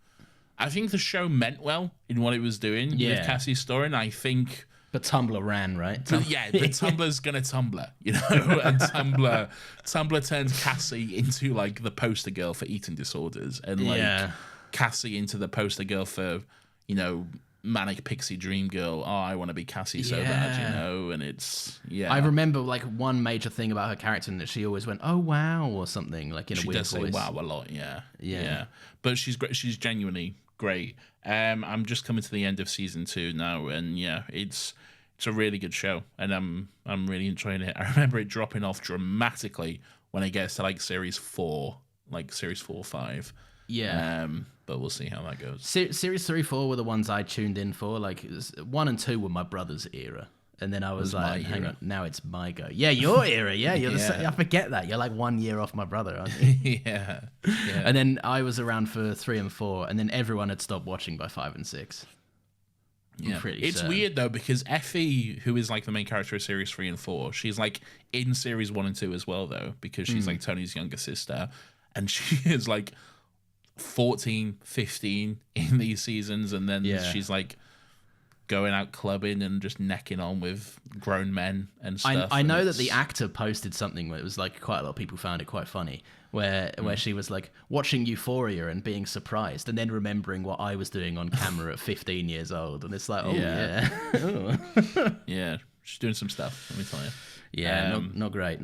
the show meant well in what it was doing with Cassie's story, and I think. But Tumblr ran, right? But Tumblr's gonna Tumblr, you know, and Tumblr turns Cassie into like the poster girl for eating disorders, and like Cassie into the poster girl for, you know, manic pixie dream girl. Oh, I want to be Cassie so bad, you know, and it's I remember like one major thing about her character, and that she always went, "Oh wow," or something like in a weird voice. She does say "wow" a lot, yeah. But she's great. She's genuinely great. I'm just coming to the end of season 2 now, and it's a really good show, and I'm really enjoying it. I remember it dropping off dramatically when it gets to like series 4 or 5. Yeah. But we'll see how that goes. Series 3, 4 were the ones I tuned in for. Like 1 and 2 were my brother's era, and then I was like, "Hang on, now it's my go." Yeah, your era. Yeah, you're I forget that you're like 1 year off my brother, aren't you? yeah. And then I was around for 3 and 4, and then everyone had stopped watching by 5 and 6. Yeah, it's weird though, because Effie, who is like the main character of series 3 and 4, she's like in series 1 and 2 as well though, because she's like Tony's younger sister, and she is like 14, 15 in these seasons, and then she's like going out clubbing and just necking on with grown men and stuff. I know that the actor posted something where it was like quite a lot of people found it quite funny, where she was like watching Euphoria and being surprised, and then remembering what I was doing on camera at 15 years old, and it's like, yeah, she's doing some stuff. Let me tell you. Yeah, not great.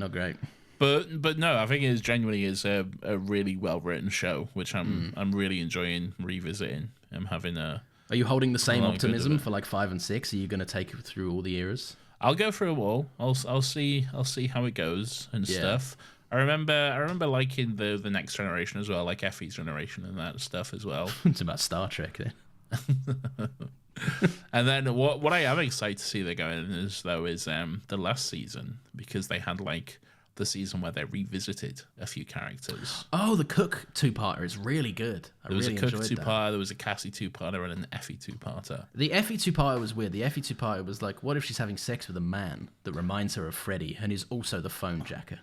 But no, I think it genuinely is a really well written show, which I'm really enjoying revisiting. I'm having a. Are you holding the same optimism for like 5 and 6? Are you going to take it through all the eras? I'll go through them all. I'll see how it goes and stuff. I remember liking the next generation as well, like Effie's generation and that stuff as well. It's about Star Trek then. And then what I am excited to see they're going is the last season, because they had like the season where they revisited a few characters. Oh, the Cook two-parter is really good. There was a Cook two-parter, there was a Cassie two-parter, and an Effie two-parter. The Effie two-parter was weird. The Effie two-parter was like, what if she's having sex with a man that reminds her of Freddy and is also the phone jacker?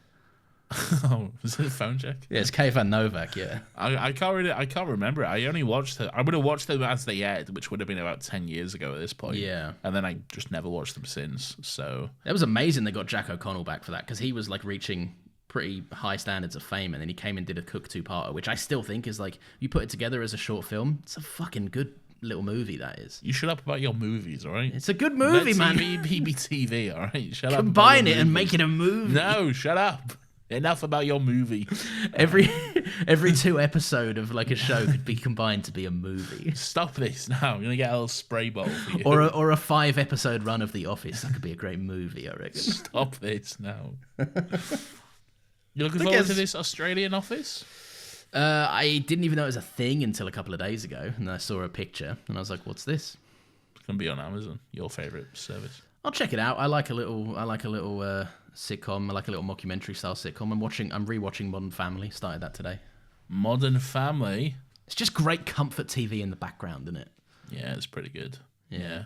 Oh, was it a phone jack? Yeah, it's Kayvan Novak, yeah. I can't remember it. I only watched it. I would have watched them as they aired, which would have been about 10 years ago at this point. Yeah. And then I just never watched them since, so... It was amazing they got Jack O'Connell back for that, because he was like reaching pretty high standards of fame, and then he came and did a Cook two-parter, which I still think is like, you put it together as a short film, it's a fucking good little movie, that is. You shut up about your movies, all right? It's a good movie, man. TV, all right? Shut up. Combine it and make it a movie. No, shut up. Enough about your movie. Every 2 episodes of like a show could be combined to be a movie. Stop this now. I'm gonna get a little spray bottle for you. Or a 5-episode run of The Office. That could be a great movie, I reckon. Stop this now. You looking forward to this Australian Office? I didn't even know it was a thing until a couple of days ago, and I saw a picture, and I was like, "What's this?" gonna be on Amazon. Your favorite service. I'll check it out. I like a little sitcom. I like a little mockumentary style sitcom. I'm rewatching Modern Family. Started that today. Modern Family. It's just great comfort TV in the background, isn't it? Yeah, it's pretty good. Yeah.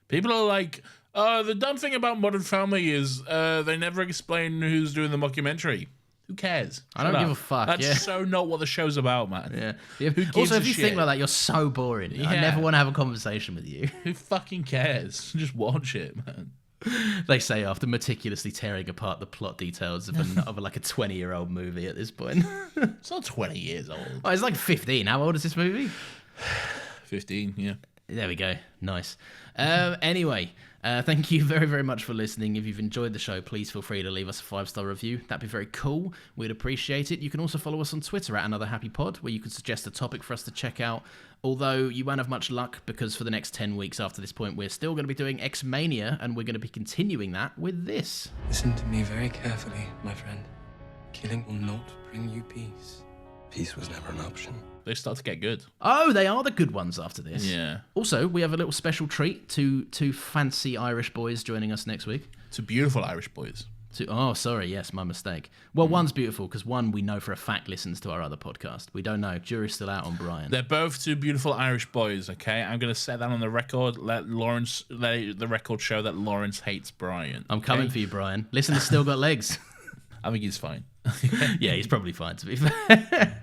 People are like, the dumb thing about Modern Family is they never explain who's doing the mockumentary. Who cares? I don't give a fuck. That's so not what the show's about, man. Yeah. Also, if you think like that, you're so boring. Yeah. I never want to have a conversation with you. Who fucking cares? Just watch it, man. They say after meticulously tearing apart the plot details of like a 20-year-old movie at this point. It's not 20 years old. Oh, it's like 15. How old is this movie? 15, yeah. There we go. Nice. Anyway, thank you very, very much for listening. If you've enjoyed the show, please feel free to leave us a 5-star review. That'd be very cool. We'd appreciate it. You can also follow us on Twitter at Another Happy Pod, where you can suggest a topic for us to check out. Although you won't have much luck because for the next 10 weeks after this point, we're still going to be doing X-Mania, and we're going to be continuing that with this. Listen to me very carefully, my friend. Killing will not bring you peace. Peace was never an option. They start to get good. Oh, they are the good ones after this. Yeah. Also, we have a little special treat to two fancy Irish boys joining us next week. Two beautiful Irish boys. Oh, sorry. Yes, my mistake. Well, one's beautiful because one we know for a fact listens to our other podcast. We don't know. Jury's still out on Brian. They're both two beautiful Irish boys, okay? I'm going to set that on the record. Let the record show that Lawrence hates Brian. I'm coming for you, Brian. Listen to Still Got Legs. I think he's fine. Yeah, he's probably fine, to be fair.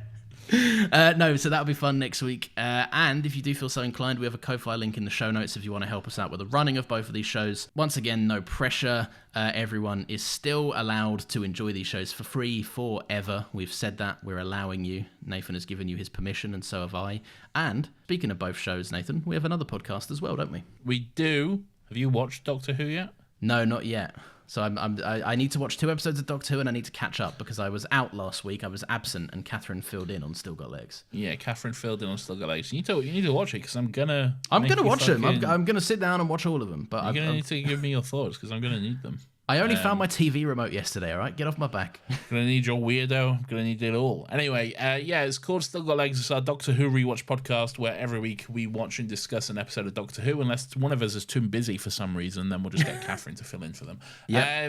No, so that'll be fun next week. And if you do feel so inclined, we have a Ko-Fi link in the show notes if you want to help us out with the running of both of these shows. Once again, no pressure. Everyone is still allowed to enjoy these shows for free forever. We've said that. We're allowing you. Nathan has given you his permission, and so have I. And speaking of both shows, Nathan, we have another podcast as well, don't we? We do. Have you watched Doctor Who yet? No, not yet. So I need to watch 2 episodes of Doctor Who, and I need to catch up because I was out last week. I was absent, and Catherine filled in on Still Got Legs. Yeah, Catherine filled in on Still Got Legs. You need to watch it because I'm gonna watch them. I'm gonna sit down and watch all of them. But you're gonna need to give me your thoughts because I'm gonna need them. I only found my TV remote yesterday, all right? Get off my back. Gonna need your weirdo. I'm gonna need it all. Anyway, it's called Still Got Legs. It's our Doctor Who rewatch podcast where every week we watch and discuss an episode of Doctor Who. Unless one of us is too busy for some reason, then we'll just get Catherine to fill in for them. Yeah.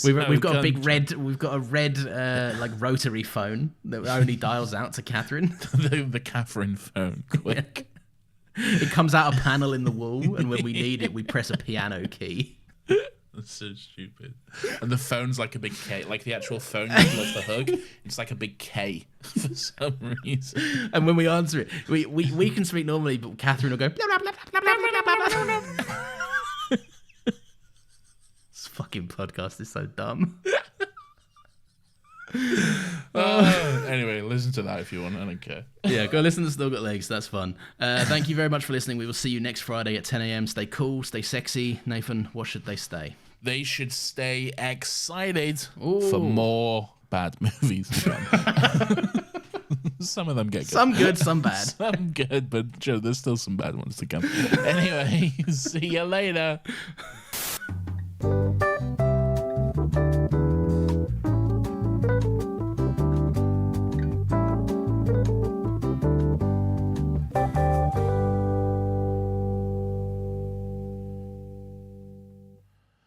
We've got a red like rotary phone that only dials out to Catherine. the Catherine phone. Quick. It comes out a panel in the wall, and when we need it, we press a piano key. That's so stupid. And the phone's like a big K. Like the actual phone you pull off the hook, it's like a big K for some reason. And when we answer it, we can speak normally, but Catherine will go blah, blah, blah, blah, blah, blah, blah, blah. This fucking podcast is so dumb. Anyway, listen to that if you want. I don't care. Yeah, go listen to Still Got Legs. That's fun. Thank you very much for listening. We will see you next Friday at 10 a.m. Stay cool, stay sexy. Nathan, what should they stay? They should stay excited for more bad movies. Some of them get good. Some good, some bad. Some good, but Joe, there's still some bad ones to come. Anyway, see you later.